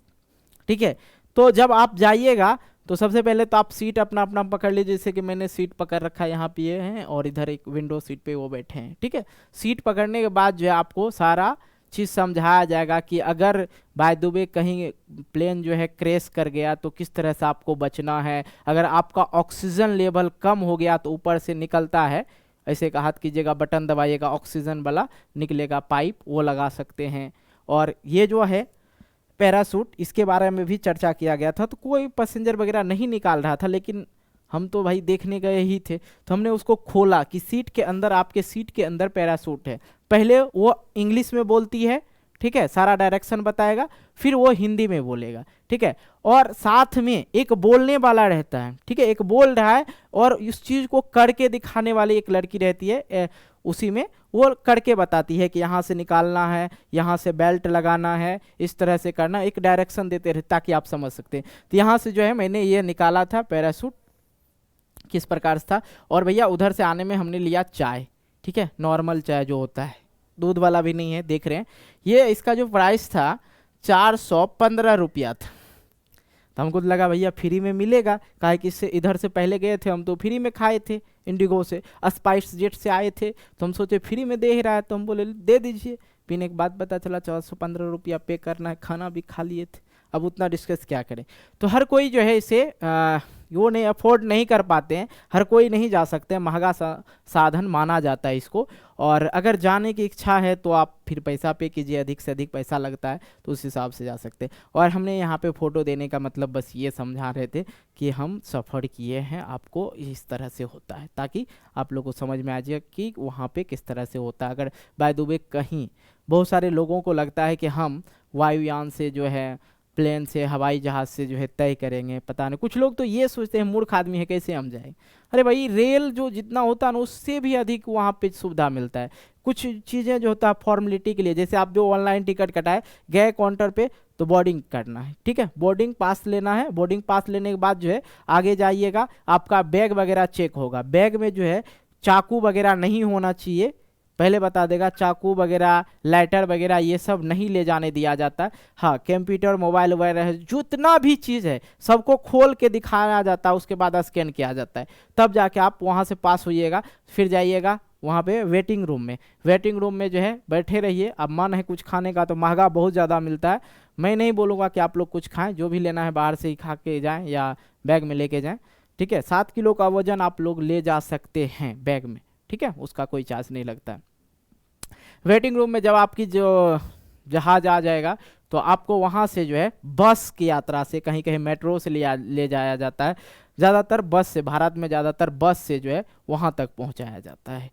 ठीक है। तो जब आप जाइएगा तो सबसे पहले तो आप सीट अपना अपना पकड़ लीजिए, जैसे कि मैंने सीट पकड़ रखा है, यहाँ पे ये हैं और इधर एक विंडो सीट पे वो बैठे हैं, ठीक है। सीट पकड़ने के बाद जो है आपको सारा चीज़ समझाया जाएगा कि अगर बाय द वे कहीं प्लेन जो है क्रैश कर गया तो किस तरह से आपको बचना है। अगर आपका ऑक्सीजन लेवल कम हो गया तो ऊपर से निकलता है, ऐसे का हाथ कीजिएगा, बटन दबाइएगा, ऑक्सीजन वाला निकलेगा पाइप, वो लगा सकते हैं। और ये जो है पैरासूट, इसके बारे में भी चर्चा किया गया था। तो कोई पैसेंजर वगैरह नहीं निकाल रहा था, लेकिन हम तो भाई देखने गए ही थे, तो हमने उसको खोला कि सीट के अंदर, आपके सीट के अंदर पैरासूट है। पहले वो इंग्लिश में बोलती है, ठीक है, सारा डायरेक्शन बताएगा, फिर वो हिंदी में बोलेगा, ठीक है। और साथ में एक बोलने वाला रहता है, ठीक है, एक बोल रहा है और इस चीज़ को करके दिखाने वाली एक लड़की रहती है, उसी में वो करके बताती है कि यहाँ से निकालना है, यहाँ से बेल्ट लगाना है, इस तरह से करना, एक डायरेक्शन देते रहे ताकि आप समझ सकते हैं। तो यहाँ से जो है मैंने ये निकाला था पैरासूट किस प्रकार से था। और भैया उधर से आने में हमने लिया चाय, ठीक है, नॉर्मल चाय जो होता है, दूध वाला भी नहीं है, देख रहे हैं। ये इसका जो प्राइस था 415 रुपया था। तो हमको तो लगा भैया फ्री में मिलेगा, काहे कि इससे इधर से पहले गए थे हम तो फ्री में खाए थे, इंडिगो से, स्पाइस जेट से आए थे, तो हम सोचे फ्री में दे ही रहा है तो हम बोले दे दीजिए। पीने के बाद पता चला 415 रुपया पे करना है, खाना भी खा लिए थे, अब उतना डिस्कस क्या करें। तो हर कोई जो है इसे वो नहीं अफोर्ड नहीं कर पाते हैं, हर कोई नहीं जा सकते हैं, महंगा साधन माना जाता है इसको। और अगर जाने की इच्छा है तो आप फिर पैसा पे कीजिए, अधिक से अधिक पैसा लगता है तो उस हिसाब से जा सकते हैं। और हमने यहाँ पे फ़ोटो देने का मतलब बस ये समझा रहे थे कि हम सफ़र किए हैं, आपको इस तरह से होता है, ताकि आप लोग को समझ में आ जाए कि वहाँ पे किस तरह से होता है। अगर बाय द वे कहीं, बहुत सारे लोगों को लगता है कि हम वायुयान से जो है, प्लेन से, हवाई जहाज़ से जो है तय करेंगे, पता नहीं, कुछ लोग तो ये सोचते हैं मूर्ख आदमी है कैसे हम जाएं। अरे भाई रेल जो जितना होता है ना उससे भी अधिक वहाँ पे सुविधा मिलता है। कुछ चीज़ें जो होता है फॉर्मेलिटी के लिए, जैसे आप जो ऑनलाइन टिकट कटाए, गए काउंटर पे तो बोर्डिंग करना है, ठीक है, बोर्डिंग पास लेना है। बोर्डिंग पास लेने के बाद जो है आगे जाइएगा, आपका बैग वगैरह चेक होगा। बैग में जो है चाकू वगैरह नहीं होना चाहिए, पहले बता देगा, चाकू वगैरह, लाइटर वगैरह ये सब नहीं ले जाने दिया जाता। हाँ, कंप्यूटर, मोबाइल वगैरह जितना भी चीज़ है सबको खोल के दिखाया जाता है, उसके बाद स्कैन किया जाता है, तब जाके आप वहाँ से पास होइएगा। फिर जाइएगा वहाँ पे वेटिंग रूम में, वेटिंग रूम में जो है बैठे रहिए। अब मन है कुछ खाने का तो महंगा बहुत ज़्यादा मिलता है, मैं नहीं बोलूँगा कि आप लोग कुछ खाएँ, जो भी लेना है बाहर से ही खा के जाएँ या बैग में लेके जाएँ, ठीक है। 7 किलो का वजन आप लोग ले जा सकते हैं बैग में, ठीक है, उसका कोई चार्ज नहीं लगता। वेटिंग रूम में जब आपकी जो जहाज़ आ जाएगा तो आपको वहाँ से जो है बस की यात्रा से, कहीं कहीं मेट्रो से ले जाया जाता है, ज़्यादातर बस से, भारत में ज़्यादातर बस से जो है वहाँ तक पहुँचाया जाता है।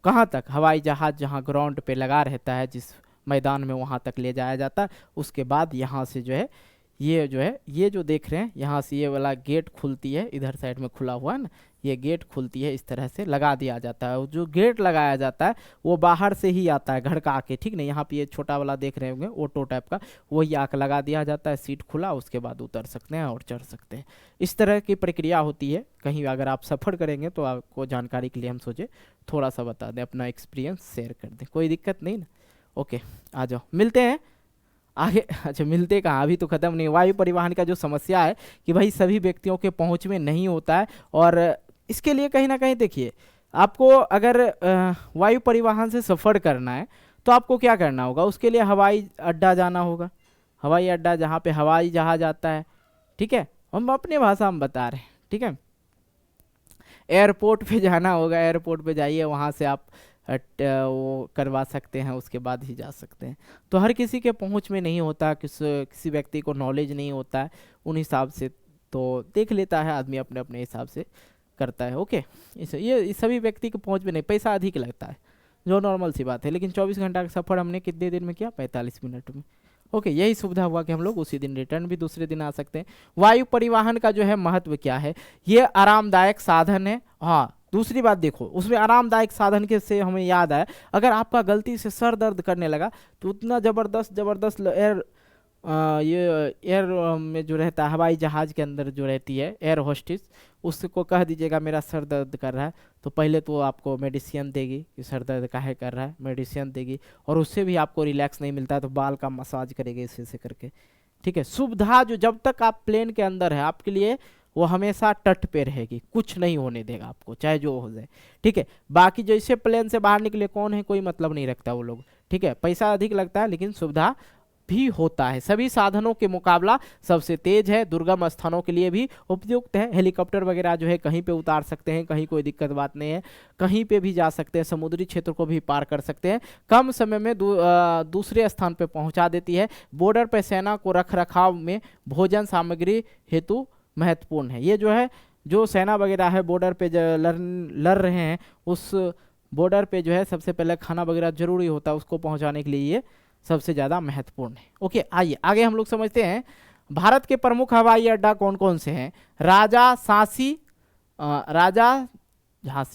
कहाँ तक? हवाई जहाज़ जहाँ ग्राउंड पे लगा रहता है, जिस मैदान में, वहाँ तक ले जाया जाता है। उसके बाद यहाँ से जो है ये जो देख रहे हैं, यहाँ से ये वाला गेट खुलती है, इधर साइड में खुला हुआ है ना, ये गेट खुलती है, इस तरह से लगा दिया जाता है। जो गेट लगाया जाता है वो बाहर से ही आता है घड़का के, ठीक नहीं। यहाँ पे ये छोटा वाला देख रहे होंगे ऑटो टाइप का, वही आके लगा दिया जाता है। सीट खुला, उसके बाद उतर सकते हैं और चढ़ सकते हैं। इस तरह की प्रक्रिया होती है। कहीं अगर आप सफ़र करेंगे तो आपको जानकारी के लिए हम सोचे थोड़ा सा बता दें, अपना एक्सपीरियंस शेयर कर दें, कोई दिक्कत नहीं ना। ओके, आ जाओ मिलते हैं आगे। अच्छा, मिलते कहाँ, अभी तो ख़त्म नहीं। वायु परिवहन का जो समस्या है कि भाई सभी व्यक्तियों के पहुँच में नहीं होता है, और इसके लिए कहीं ना कहीं देखिए, आपको अगर वायु परिवहन से सफ़र करना है तो आपको क्या करना होगा, उसके लिए हवाई अड्डा जाना होगा। हवाई अड्डा जहाँ पे हवाई जहाज़ आता है, ठीक है, हम अपने भाषा में बता रहे हैं, ठीक है। एयरपोर्ट पे जाना होगा, एयरपोर्ट पे जाइए, वहाँ से आप वो करवा सकते हैं, उसके बाद ही जा सकते हैं। तो हर किसी के पहुंच में नहीं होता, किसी व्यक्ति को नॉलेज नहीं होता है उन हिसाब से, तो देख लेता है आदमी, अपने अपने हिसाब से करता है। ओके, ये सभी व्यक्ति के पहुंच में नहीं, पैसा अधिक लगता है जो नॉर्मल सी बात है। लेकिन 24 घंटा का सफ़र हमने कितने दिन में किया, 45 मिनट में। ओके, यही सुविधा हुआ कि हम लोग उसी दिन रिटर्न भी दूसरे दिन आ सकते हैं। वायु परिवहन का जो है महत्व क्या है, ये आरामदायक साधन है। हाँ, दूसरी बात देखो, उसमें आरामदायक साधन के से हमें याद आया, अगर आपका गलती से सर दर्द करने लगा तो उतना ज़बरदस्त ये एयर में जो रहता है, हवाई जहाज़ के अंदर जो रहती है एयर होस्टेस, उसको कह दीजिएगा मेरा सर दर्द कर रहा है, तो पहले तो आपको मेडिसिन देगी कि सर दर्द काहे कर रहा है, मेडिसिन देगी, और उससे भी आपको रिलैक्स नहीं मिलता है तो बाल का मसाज करेगी इसे करके, ठीक है। सुविधा जो जब तक आप प्लेन के अंदर है आपके लिए वो हमेशा तट पे रहेगी, कुछ नहीं होने देगा आपको, चाहे जो हो जाए, ठीक है। बाकी जैसे प्लेन से बाहर निकले कौन है, कोई मतलब नहीं रखता वो लोग, ठीक है। पैसा अधिक लगता है लेकिन सुविधा भी होता है, सभी साधनों के मुकाबला सबसे तेज है, दुर्गम स्थानों के लिए भी उपयुक्त है। हेलीकॉप्टर वगैरह जो है कहीं पे उतार सकते हैं, कहीं कोई दिक्कत बात नहीं है, कहीं पे भी जा सकते हैं, समुद्री क्षेत्र को भी पार कर सकते हैं, कम समय में दूसरे स्थान पे पहुंचा देती है। बॉर्डर पर सेना को रख रखाव में भोजन सामग्री हेतु महत्वपूर्ण है। ये जो है, जो सेना वगैरह है बॉर्डर पे लड़ रहे हैं, उस बॉर्डर पे जो है सबसे पहले खाना वगैरह जरूरी होता है, उसको पहुंचाने के लिए ये सबसे ज़्यादा महत्वपूर्ण है। ओके, आइए आगे हम लोग समझते हैं भारत के प्रमुख हवाई अड्डा कौन कौन से हैं।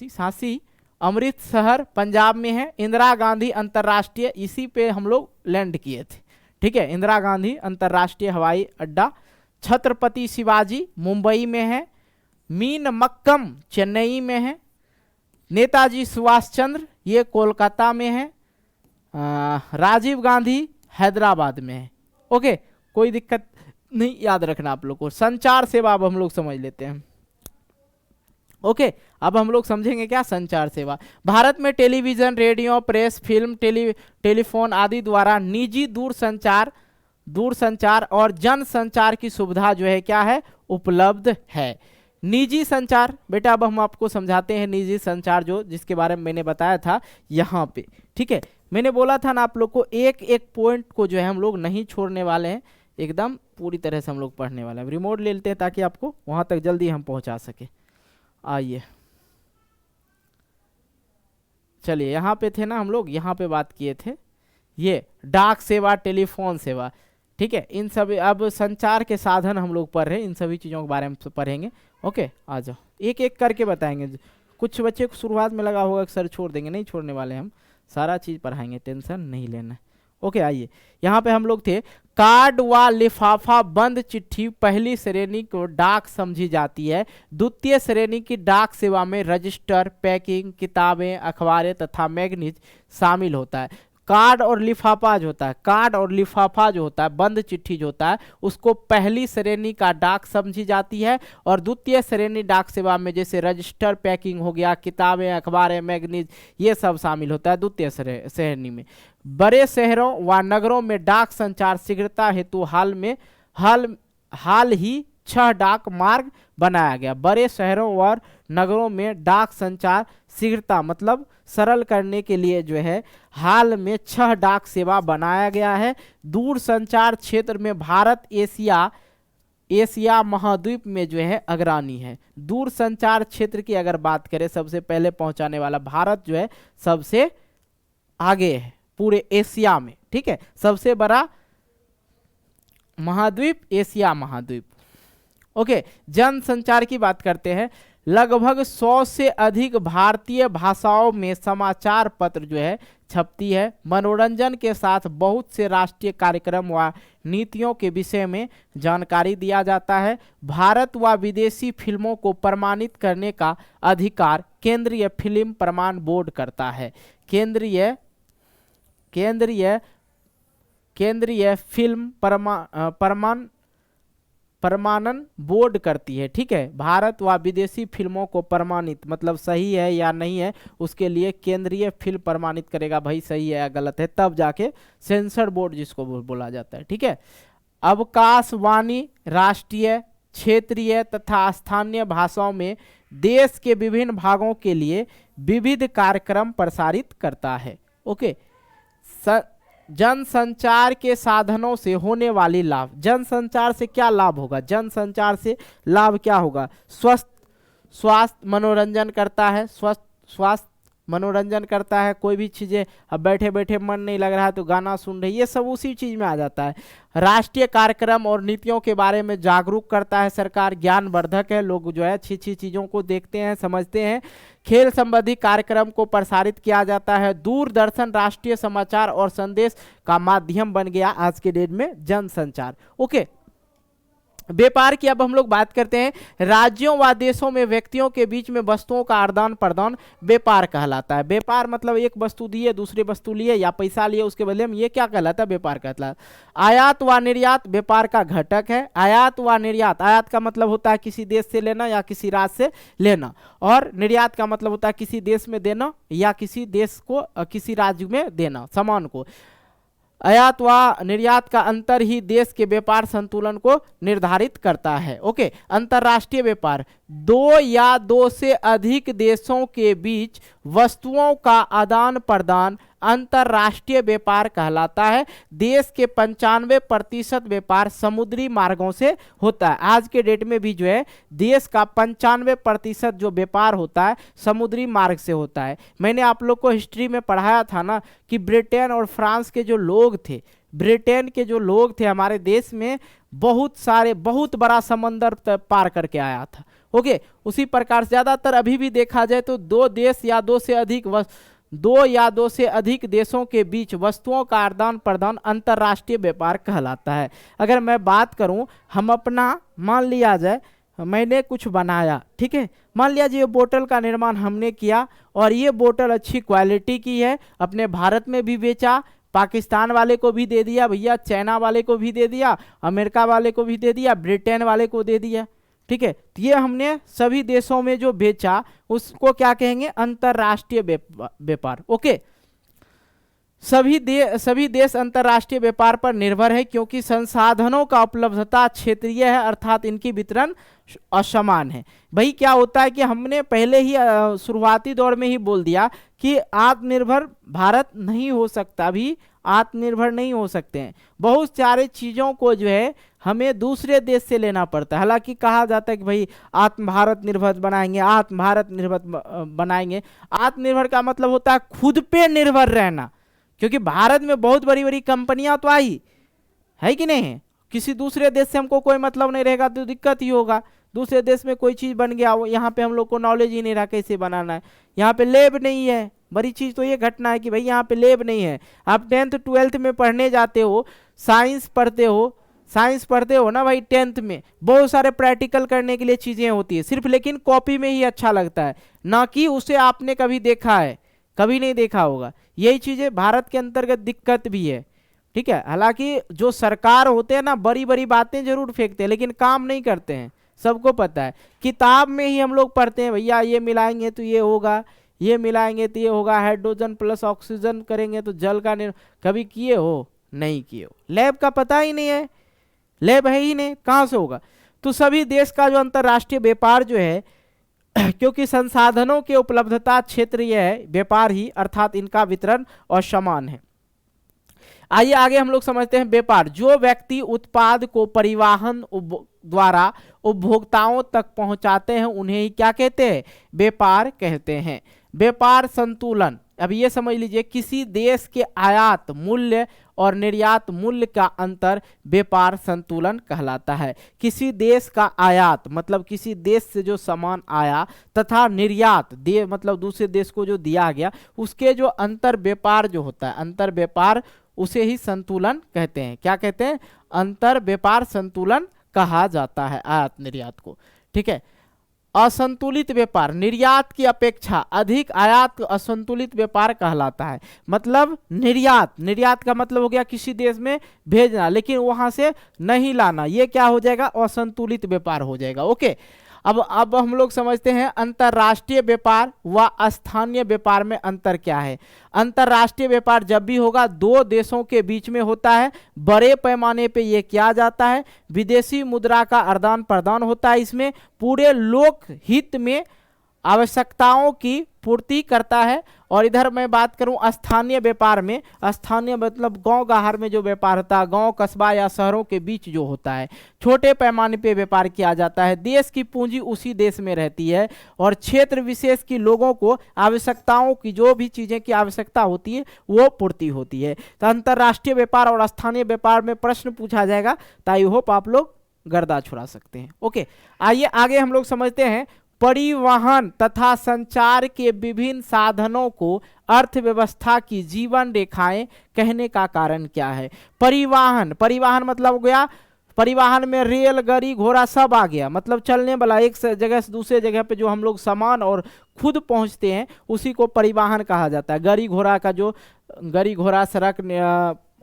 झांसी अमृतसर पंजाब में है। इंदिरा गांधी अंतर्राष्ट्रीय, इसी पे हम लोग लैंड किए थे, ठीक है, इंदिरा गांधी अंतर्राष्ट्रीय हवाई अड्डा। छत्रपति शिवाजी मुंबई में है। मीनमक्कम चेन्नई में है। नेताजी सुभाष चंद्र ये कोलकाता में है। राजीव गांधी हैदराबाद में है। ओके, कोई दिक्कत नहीं, याद रखना आप लोग को। संचार सेवा अब हम लोग समझ लेते हैं। ओके, अब हम लोग समझेंगे क्या संचार सेवा। भारत में television, radio, press, film, telephone आदि द्वारा निजी दूरसंचार और जन संचार की सुविधा जो है क्या है, उपलब्ध है। निजी संचार, बेटा अब हम आपको समझाते हैं निजी संचार, जो जिसके बारे में मैंने बताया था यहाँ पे, ठीक है। मैंने बोला था ना आप लोग को, एक एक पॉइंट को जो है हम लोग नहीं छोड़ने वाले हैं, एकदम पूरी तरह से हम लोग पढ़ने वाले हैं। रिमोट ले लेते हैं ताकि आपको वहाँ तक जल्दी हम पहुँचा सके। आइए, चलिए, यहाँ पे थे ना हम लोग, यहाँ पे बात किए थे ये डाक सेवा, टेलीफोन सेवा, ठीक है। इन सभी अब संचार के साधन हम लोग पढ़ रहे हैं, इन सभी चीज़ों के बारे में पढ़ेंगे। ओके, आ जाओ, एक एक करके बताएंगे। कुछ बच्चे को शुरुआत में लगा होगा कि सर छोड़ देंगे, नहीं छोड़ने वाले, हम सारा चीज़ पढ़ाएंगे, टेंशन नहीं लेना। ओके, आइए, यहाँ पे हम लोग थे। कार्ड व लिफाफा बंद चिट्ठी पहली श्रेणी को डाक समझी जाती है। द्वितीय श्रेणी की डाक सेवा में रजिस्टर, पैकिंग, किताबें, अखबारें तथा मैगजीन शामिल होता है। कार्ड और लिफाफा जो होता है, कार्ड और लिफाफा जो होता है, बंद चिट्ठी जो होता है, उसको पहली श्रेणी का डाक समझी जाती है। और द्वितीय श्रेणी डाक सेवा में जैसे रजिस्टर, पैकिंग हो गया, किताबें, अखबारें, मैगजीन, ये सब शामिल होता है द्वितीय श्रेणी में। बड़े शहरों व नगरों में डाक संचार शीघ्रता हेतु हाल ही 6 डाक मार्ग बनाया गया। बड़े शहरों और नगरों में डाक संचार शीघ्रता मतलब सरल करने के लिए जो है हाल में 6 डाक सेवा बनाया गया है। दूर संचार क्षेत्र में भारत एशिया महाद्वीप में जो है अग्रणी है। दूर संचार क्षेत्र की अगर बात करें, सबसे पहले पहुंचाने वाला भारत जो है सबसे आगे है पूरे एशिया में, ठीक है। सबसे बड़ा महाद्वीप एशिया महाद्वीप। ओके, जन संचार की बात करते हैं। लगभग 100 से अधिक भारतीय भाषाओं में समाचार पत्र जो है छपती है। मनोरंजन के साथ बहुत से राष्ट्रीय कार्यक्रम व नीतियों के विषय में जानकारी दिया जाता है। भारत व विदेशी फिल्मों को प्रमाणित करने का अधिकार केंद्रीय फिल्म प्रमाण बोर्ड करता है। केंद्रीय फिल्म प्रमाणन बोर्ड करती है। ठीक है, भारत व विदेशी फिल्मों को प्रमाणित मतलब सही है या नहीं है, उसके लिए केंद्रीय फिल्म प्रमाणित करेगा, भाई सही है या गलत है, तब जाके सेंसर बोर्ड जिसको बोला जाता है। ठीक है, अवकाशवाणी राष्ट्रीय, क्षेत्रीय तथा स्थानीय भाषाओं में देश के विभिन्न भागों के लिए विविध कार्यक्रम प्रसारित करता है। ओके, जनसंचार के साधनों से होने वाली लाभ। जनसंचार से क्या लाभ होगा? जनसंचार से लाभ क्या होगा? स्वास्थ्य मनोरंजन करता है, स्वास्थ्य मनोरंजन करता है। कोई भी चीज़ें, अब बैठे बैठे मन नहीं लग रहा है तो गाना सुन रहे, ये सब उसी चीज़ में आ जाता है। राष्ट्रीय कार्यक्रम और नीतियों के बारे में जागरूक करता है सरकार, ज्ञानवर्धक है, लोग जो है अच्छी अच्छी चीज़ों को देखते हैं, समझते हैं। खेल संबंधी कार्यक्रम को प्रसारित किया जाता है। दूरदर्शन राष्ट्रीय समाचार और संदेश का माध्यम बन गया आज के डेट में जनसंचार। ओके, व्यापार की अब हम लोग बात करते हैं। राज्यों व देशों में व्यक्तियों के बीच में वस्तुओं का आदान प्रदान व्यापार कहलाता है। व्यापार मतलब एक वस्तु दिए दूसरी वस्तु लिए या पैसा लिए उसके बदले में, ये क्या कहलाता है? व्यापार कहलाता है। आयात व निर्यात व्यापार का घटक है। आयात व निर्यात, आयात का मतलब होता है किसी देश से लेना या किसी राज्य से लेना, और निर्यात का मतलब होता है किसी देश में देना या किसी देश को किसी राज्य में देना सामान को। आयात व निर्यात का अंतर ही देश के व्यापार संतुलन को निर्धारित करता है। ओके, अंतर्राष्ट्रीय व्यापार, दो या दो से अधिक देशों के बीच वस्तुओं का आदान प्रदान अंतर्राष्ट्रीय व्यापार कहलाता है। देश के 95% व्यापार समुद्री मार्गों से होता है। आज के डेट में भी जो है देश का 95% जो व्यापार होता है समुद्री मार्ग से होता है। मैंने आप लोग को हिस्ट्री में पढ़ाया था ना कि ब्रिटेन और फ्रांस के जो लोग थे, ब्रिटेन के जो लोग थे हमारे देश में बहुत बड़ा समंदर पार करके आया था। ओके, उसी प्रकार ज़्यादातर अभी भी देखा जाए तो दो या दो से अधिक देशों के बीच वस्तुओं का आदान प्रदान अंतर्राष्ट्रीय व्यापार कहलाता है। अगर मैं बात करूं, हम अपना मान लिया जाए मैंने कुछ बनाया, ठीक है, मान लिया जी ये बोतल का निर्माण हमने किया और ये बोतल अच्छी क्वालिटी की है, अपने भारत में भी बेचा, पाकिस्तान वाले को भी दे दिया भैया, चाइना वाले को भी दे दिया, अमेरिका वाले को भी दे दिया, ब्रिटेन वाले को दे दिया। ठीक है, तो ये हमने सभी देशों में जो बेचा उसको क्या कहेंगे? अंतर्राष्ट्रीय व्यापार। ओके, सभी देश अंतर्राष्ट्रीय व्यापार पर निर्भर है क्योंकि संसाधनों का उपलब्धता क्षेत्रीय है, अर्थात इनकी वितरण असमान है। भाई क्या होता है कि हमने पहले ही शुरुआती दौर में ही बोल दिया कि आत्मनिर्भर भारत नहीं हो सकता, अभी आत्मनिर्भर नहीं हो सकते हैं। बहुत सारे चीज़ों को जो है हमें दूसरे देश से लेना पड़ता है। हालांकि कहा जाता है कि भाई आत्म भारत निर्भर बनाएंगे, आत्म भारत निर्भर बनाएंगे। आत्मनिर्भर का मतलब होता है खुद पे निर्भर रहना, क्योंकि भारत में बहुत बड़ी बड़ी कंपनियां तो आई है कि नहीं है। किसी दूसरे देश से हमको कोई मतलब नहीं रहेगा तो दिक्कत ही होगा। दूसरे देश में कोई चीज़ बन गया, वो यहाँ पे हम लोग को नॉलेज ही नहीं रहा कैसे बनाना है। यहाँ पे लैब नहीं है, बड़ी चीज़ तो ये घटना है कि भाई यहाँ पे लैब नहीं है। आप 10th 12th में पढ़ने जाते हो, साइंस पढ़ते हो ना भाई, 10th में बहुत सारे प्रैक्टिकल करने के लिए चीज़ें होती है सिर्फ, लेकिन कॉपी में ही अच्छा लगता है, ना कि उसे आपने कभी देखा है, कभी नहीं देखा होगा। यही चीज़ें भारत के अंतर्गत दिक्कत भी है। ठीक है, हालांकि जो सरकार होते हैं ना बड़ी बड़ी बातें जरूर फेंकते हैं लेकिन काम नहीं करते हैं, सबको पता है। किताब में ही हम लोग पढ़ते हैं भैया ये मिलाएंगे तो ये होगा, ये मिलाएंगे तो ये होगा, हाइड्रोजन प्लस ऑक्सीजन करेंगे तो जल का कभी किए हो? नहीं किए हो। लैब का पता ही नहीं है, लैब है ही नहीं, कहाँ से होगा? तो सभी देश का जो अंतर्राष्ट्रीय व्यापार जो है क्योंकि संसाधनों की उपलब्धता क्षेत्रीय है, व्यापार ही, अर्थात इनका वितरण असमान है। आइए आगे हम लोग समझते हैं व्यापार। जो व्यक्ति उत्पाद को परिवहन द्वारा उपभोक्ताओं तक पहुंचाते हैं उन्हें ही क्या कहते हैं? व्यापार कहते हैं। व्यापार संतुलन, अब ये समझ लीजिए किसी देश के आयात मूल्य और निर्यात मूल्य का अंतर व्यापार संतुलन कहलाता है। किसी देश का आयात मतलब किसी देश से जो सामान आया तथा निर्यात दे मतलब दूसरे देश को जो दिया गया, उसके जो अंतर व्यापार जो होता है, अंतर व्यापार, उसे ही संतुलन कहते हैं। क्या कहते हैं? अंतर व्यापार संतुलन कहा जाता है आयात निर्यात को। ठीक है। असंतुलित व्यापार, निर्यात की अपेक्षा अधिक आयात असंतुलित व्यापार कहलाता है। मतलब निर्यात का मतलब हो गया किसी देश में भेजना लेकिन वहां से नहीं लाना, ये क्या हो जाएगा? असंतुलित व्यापार हो जाएगा। ओके, अब हम लोग समझते हैं अंतरराष्ट्रीय व्यापार व स्थानीय व्यापार में अंतर क्या है। अंतरराष्ट्रीय व्यापार जब भी होगा दो देशों के बीच में होता है, बड़े पैमाने पे ये किया जाता है, विदेशी मुद्रा का आदान प्रदान होता है, इसमें पूरे लोक हित में आवश्यकताओं की पूर्ति करता है। और इधर मैं बात करूं स्थानीय व्यापार में, स्थानीय मतलब गांव गहार में जो व्यापार होता है, गांव कस्बा या शहरों के बीच जो होता है, छोटे पैमाने पे व्यापार किया जाता है। देश की पूंजी उसी देश में रहती है और क्षेत्र विशेष की लोगों को आवश्यकताओं की जो भी चीजें की आवश्यकता होती है वो पूर्ति होती है। तो अंतरराष्ट्रीय व्यापार और स्थानीय व्यापार में प्रश्न पूछा जाएगा, तो आई होप आप लोग गर्दा छुड़ा सकते हैं। ओके, आइए आगे हम लोग समझते हैं परिवहन तथा संचार के विभिन्न साधनों को अर्थव्यवस्था की जीवन रेखाएं कहने का कारण क्या है। परिवहन मतलब हो गया, परिवहन में रेल गाड़ी घोड़ा सब आ गया, मतलब चलने वाला, एक जगह से दूसरे जगह पे जो हम लोग सामान और खुद पहुंचते हैं उसी को परिवहन कहा जाता है। गाड़ी घोड़ा सड़क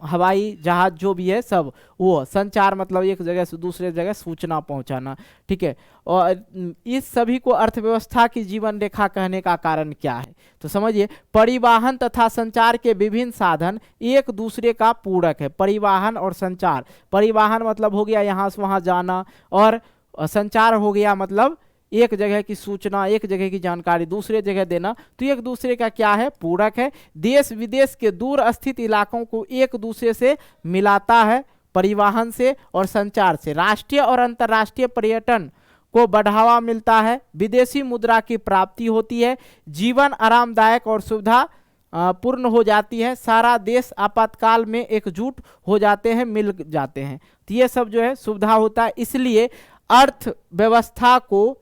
हवाई जहाज जो भी है सब वो। संचार मतलब एक जगह से दूसरे जगह सूचना पहुंचाना। ठीक है, और इस सभी को अर्थव्यवस्था की जीवन रेखा कहने का कारण क्या है, तो समझिए परिवहन तथा संचार के विभिन्न साधन एक दूसरे का पूरक है। परिवहन और संचार, परिवहन मतलब हो गया यहाँ से वहाँ जाना, और संचार हो गया मतलब एक जगह की सूचना, एक जगह की जानकारी दूसरे जगह देना, तो एक दूसरे का क्या है? पूरक है। देश विदेश के दूर स्थित इलाकों को एक दूसरे से मिलाता है परिवहन से और संचार से। राष्ट्रीय और अंतर्राष्ट्रीय पर्यटन को बढ़ावा मिलता है, विदेशी मुद्रा की प्राप्ति होती है, जीवन आरामदायक और सुविधा पूर्ण हो जाती है, सारा देश आपातकाल में एकजुट हो जाते हैं, मिल जाते हैं, तो ये सब जो है सुविधा होता है। इसलिए अर्थव्यवस्था को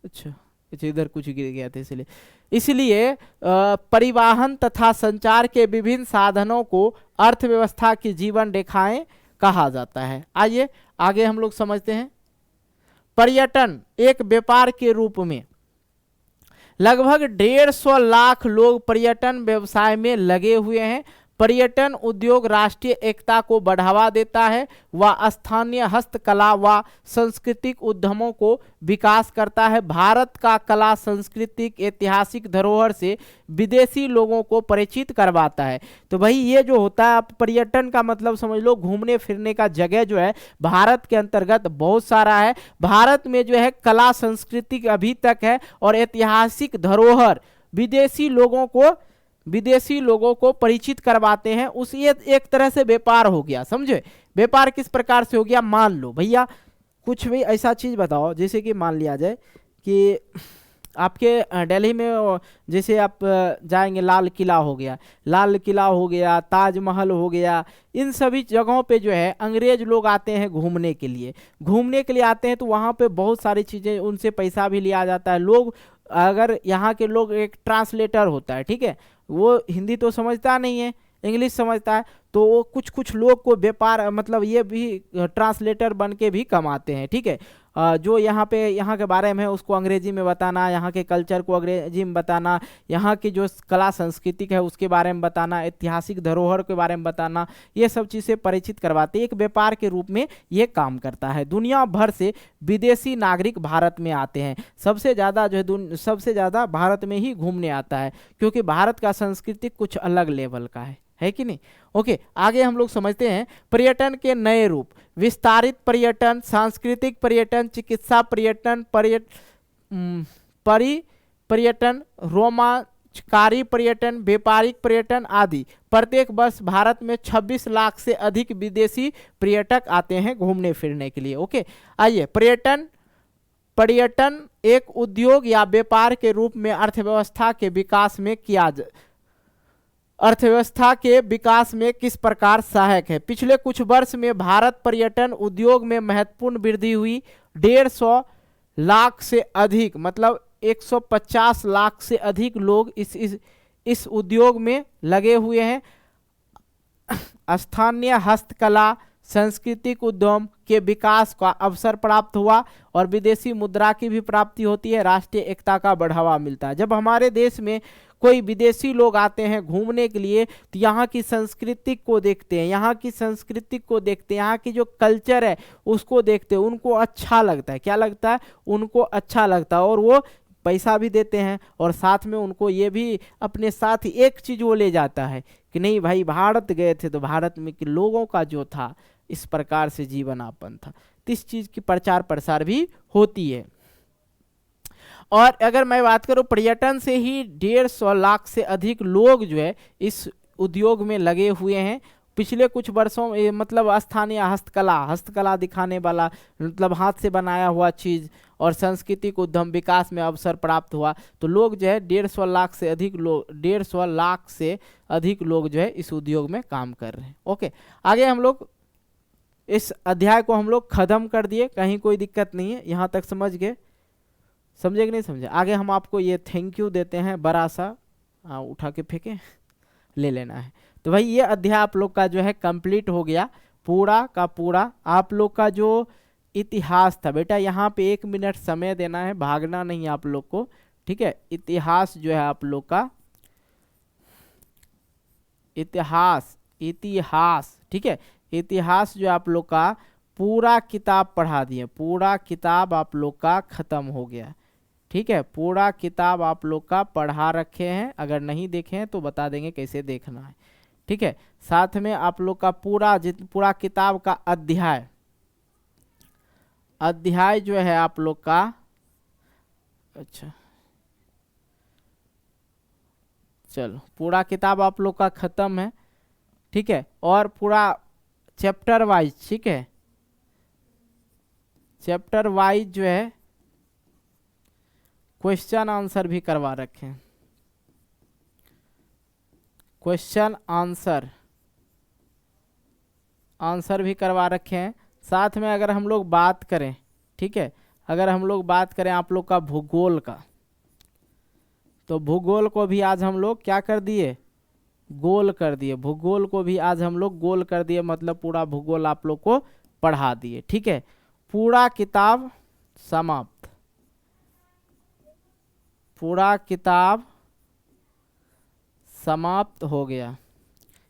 अच्छा इधर कुछ गिर गया था इसलिए परिवहन तथा संचार के विभिन्न साधनों को अर्थव्यवस्था की जीवन रेखाएं कहा जाता है। आइए आगे हम लोग समझते हैं। पर्यटन एक व्यापार के रूप में लगभग 150 लाख लोग पर्यटन व्यवसाय में लगे हुए हैं। पर्यटन उद्योग राष्ट्रीय एकता को बढ़ावा देता है व स्थानीय हस्तकला व सांस्कृतिक उद्यमों को विकास करता है। भारत का कला सांस्कृतिक ऐतिहासिक धरोहर से विदेशी लोगों को परिचित करवाता है। तो भाई ये जो होता है, आप पर्यटन का मतलब समझ लो घूमने फिरने का जगह जो है भारत के अंतर्गत बहुत सारा है। भारत में जो है कला सांस्कृतिक अभी तक है और ऐतिहासिक धरोहर विदेशी लोगों को परिचित करवाते हैं। उस ये एक तरह से व्यापार हो गया, समझे। व्यापार किस प्रकार से हो गया? मान लो भैया कुछ भी ऐसा चीज बताओ, जैसे कि मान लिया जाए कि आपके दिल्ली में जैसे आप जाएंगे, लाल किला हो गया, ताजमहल हो गया, इन सभी जगहों पे जो है अंग्रेज लोग आते हैं घूमने के लिए आते हैं, तो वहाँ पे बहुत सारी चीज़ें, उनसे पैसा भी लिया जाता है। लोग अगर यहाँ के लोग, एक ट्रांसलेटर होता है, ठीक है, वो हिंदी तो समझता नहीं है, इंग्लिश समझता है, तो वो कुछ लोग को व्यापार मतलब ये भी ट्रांसलेटर बन के भी कमाते हैं। ठीक है, जो यहाँ के बारे में है उसको अंग्रेजी में बताना, यहाँ के कल्चर को अंग्रेजी में बताना, यहाँ की जो कला संस्कृति है उसके बारे में बताना, ऐतिहासिक धरोहर के बारे में बताना, ये सब चीज़ें परिचित करवाते हैं। एक व्यापार के रूप में ये काम करता है। दुनिया भर से विदेशी नागरिक भारत में आते हैं। सबसे ज़्यादा भारत में ही घूमने आता है, क्योंकि भारत का संस्कृति कुछ अलग लेवल का है कि नहीं। ओके, आगे हम लोग समझते हैं पर्यटन के नए रूप। विस्तारित पर्यटन, सांस्कृतिक पर्यटन, चिकित्सा पर्यटन, पर्यटन, रोमांचकारी पर्यटन, व्यापारिक पर्यटन आदि। प्रत्येक वर्ष भारत में 26 लाख से अधिक विदेशी पर्यटक आते हैं घूमने फिरने के लिए। ओके, आइए पर्यटन एक उद्योग या व्यापार के रूप में अर्थव्यवस्था के विकास में अर्थव्यवस्था के विकास में किस प्रकार सहायक है? पिछले कुछ वर्ष में भारत पर्यटन उद्योग में महत्वपूर्ण वृद्धि हुई। 150 लाख से अधिक, मतलब 150 लाख से अधिक लोग इस उद्योग में लगे हुए हैं। स्थानीय हस्तकला सांस्कृतिक उद्यम के विकास का अवसर प्राप्त हुआ और विदेशी मुद्रा की भी प्राप्ति होती है। राष्ट्रीय एकता का बढ़ावा मिलता है। जब हमारे देश में कोई विदेशी लोग आते हैं घूमने के लिए तो यहाँ की संस्कृति को देखते हैं, यहाँ की संस्कृति को देखते हैं, यहाँ की जो कल्चर है उसको देखते हैं, उनको अच्छा लगता है। क्या लगता है? उनको अच्छा लगता है और वो पैसा भी देते हैं और साथ में उनको ये भी अपने साथ ही एक चीज़ वो ले जाता है कि नहीं भाई भारत गए थे तो भारत में के लोगों का जो था इस प्रकार से जीवन यापन था, तो इस चीज़ की प्रचार प्रसार भी होती है। और अगर मैं बात करूं पर्यटन से ही 150 लाख से अधिक लोग जो है इस उद्योग में लगे हुए हैं। पिछले कुछ वर्षों में मतलब स्थानीय हस्तकला दिखाने वाला, मतलब हाथ से बनाया हुआ चीज़ और सांस्कृतिक उद्यम विकास में अवसर प्राप्त हुआ, तो लोग जो है 150 लाख से अधिक लोग जो है इस उद्योग में काम कर रहे हैं। ओके, आगे हम लोग इस अध्याय को हम लोग खत्म कर दिए, कहीं कोई दिक्कत नहीं है, यहाँ तक समझ गए? समझे कि नहीं समझे? आगे हम आपको ये थैंक यू देते हैं बड़ा सा, उठा के फेंके ले लेना है। तो भाई ये अध्याय आप लोग का जो है कंप्लीट हो गया पूरा का पूरा। आप लोग का जो इतिहास था बेटा, यहाँ पे 1 मिनट समय देना है, भागना नहीं आप लोग को, ठीक है? इतिहास जो है आप लोग का इतिहास, ठीक है? इतिहास जो आप लोग का पूरा किताब पढ़ा दिए, पूरा किताब आप लोग का खत्म हो गया, ठीक है? पूरा किताब आप लोग का पढ़ा रखे हैं, अगर नहीं देखे हैं तो बता देंगे कैसे देखना है, ठीक है? साथ में आप लोग का पूरा किताब का अध्याय जो है आप लोग का, अच्छा चलो पूरा किताब आप लोग का खत्म है, ठीक है? और पूरा चैप्टर वाइज, ठीक है? चैप्टर वाइज जो है क्वेश्चन आंसर भी करवा रखे हैं, क्वेश्चन आंसर भी करवा रखे हैं। साथ में अगर हम लोग बात करें, ठीक है, अगर हम लोग बात करें आप लोग का भूगोल का, तो भूगोल को भी आज हम लोग क्या कर दिए? गोल कर दिए। भूगोल को भी आज हम लोग गोल कर दिए, मतलब पूरा भूगोल आप लोग को पढ़ा दिए, ठीक है? पूरा किताब समाप्त, पूरा किताब समाप्त हो गया।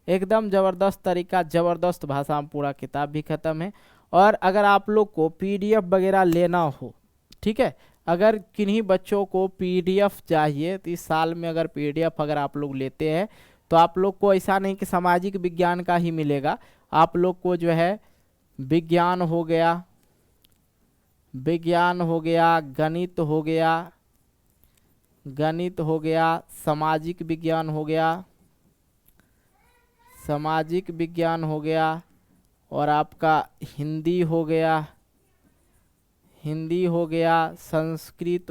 एकदम ज़बरदस्त तरीका, ज़बरदस्त भाषा में पूरा किताब भी ख़त्म है। और अगर आप लोग को पीडीएफ वगैरह लेना हो, ठीक है, अगर किन्हीं बच्चों को पीडीएफ चाहिए तो इस साल में अगर पीडीएफ अगर आप लोग लेते हैं तो आप लोग को ऐसा नहीं कि सामाजिक विज्ञान का ही मिलेगा, आप लोग को जो है विज्ञान हो गया, गणित हो गया, सामाजिक विज्ञान हो गया और आपका हिंदी हो गया, संस्कृत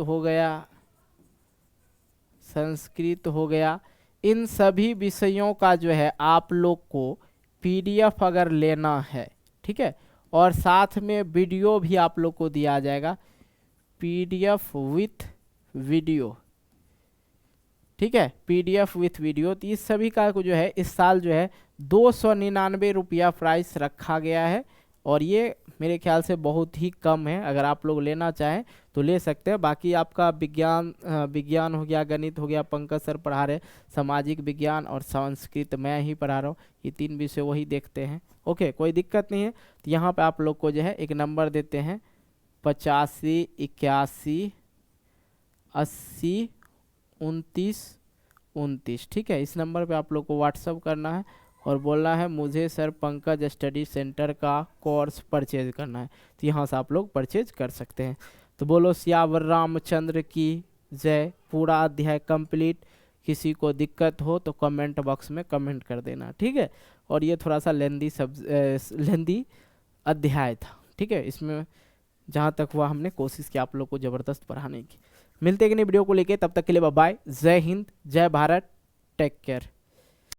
हो गया। इन सभी विषयों का जो है आप लोग को पीडीएफ अगर लेना है, ठीक है, और साथ में वीडियो भी आप लोग को दिया जाएगा, पीडीएफ विथ वीडियो, ठीक है, पीडीएफ विथ वीडियो। तो इस सभी का जो है इस साल जो है 299 रुपया प्राइस रखा गया है और ये मेरे ख्याल से बहुत ही कम है। अगर आप लोग लेना चाहें तो ले सकते हैं। बाकी आपका विज्ञान हो गया, गणित हो गया, पंकज सर पढ़ा रहे, सामाजिक विज्ञान और संस्कृत मैं ही पढ़ा रहा हूँ, ये 3 विषय वही देखते हैं। ओके, कोई दिक्कत नहीं है। तो यहाँ पे आप लोग को जो है एक नंबर देते हैं 85 81 80 29, ठीक है? इस नंबर पे आप लोग को व्हाट्सअप करना है और बोलना है मुझे सर पंकज स्टडी सेंटर का कोर्स परचेज करना है, तो यहाँ से आप लोग परचेज कर सकते हैं। तो बोलो सियावर रामचंद्र की जय। पूरा अध्याय कंप्लीट। किसी को दिक्कत हो तो कमेंट बॉक्स में कमेंट कर देना, ठीक है? और ये थोड़ा सा लेंदी अध्याय था, ठीक है? इसमें जहाँ तक हुआ हमने कोशिश की आप लोग को ज़बरदस्त पढ़ाने की। मिलते हैं कि नई वीडियो को लेके, तब तक के लिए बाय बाय। जय हिंद, जय भारत, टेक केयर।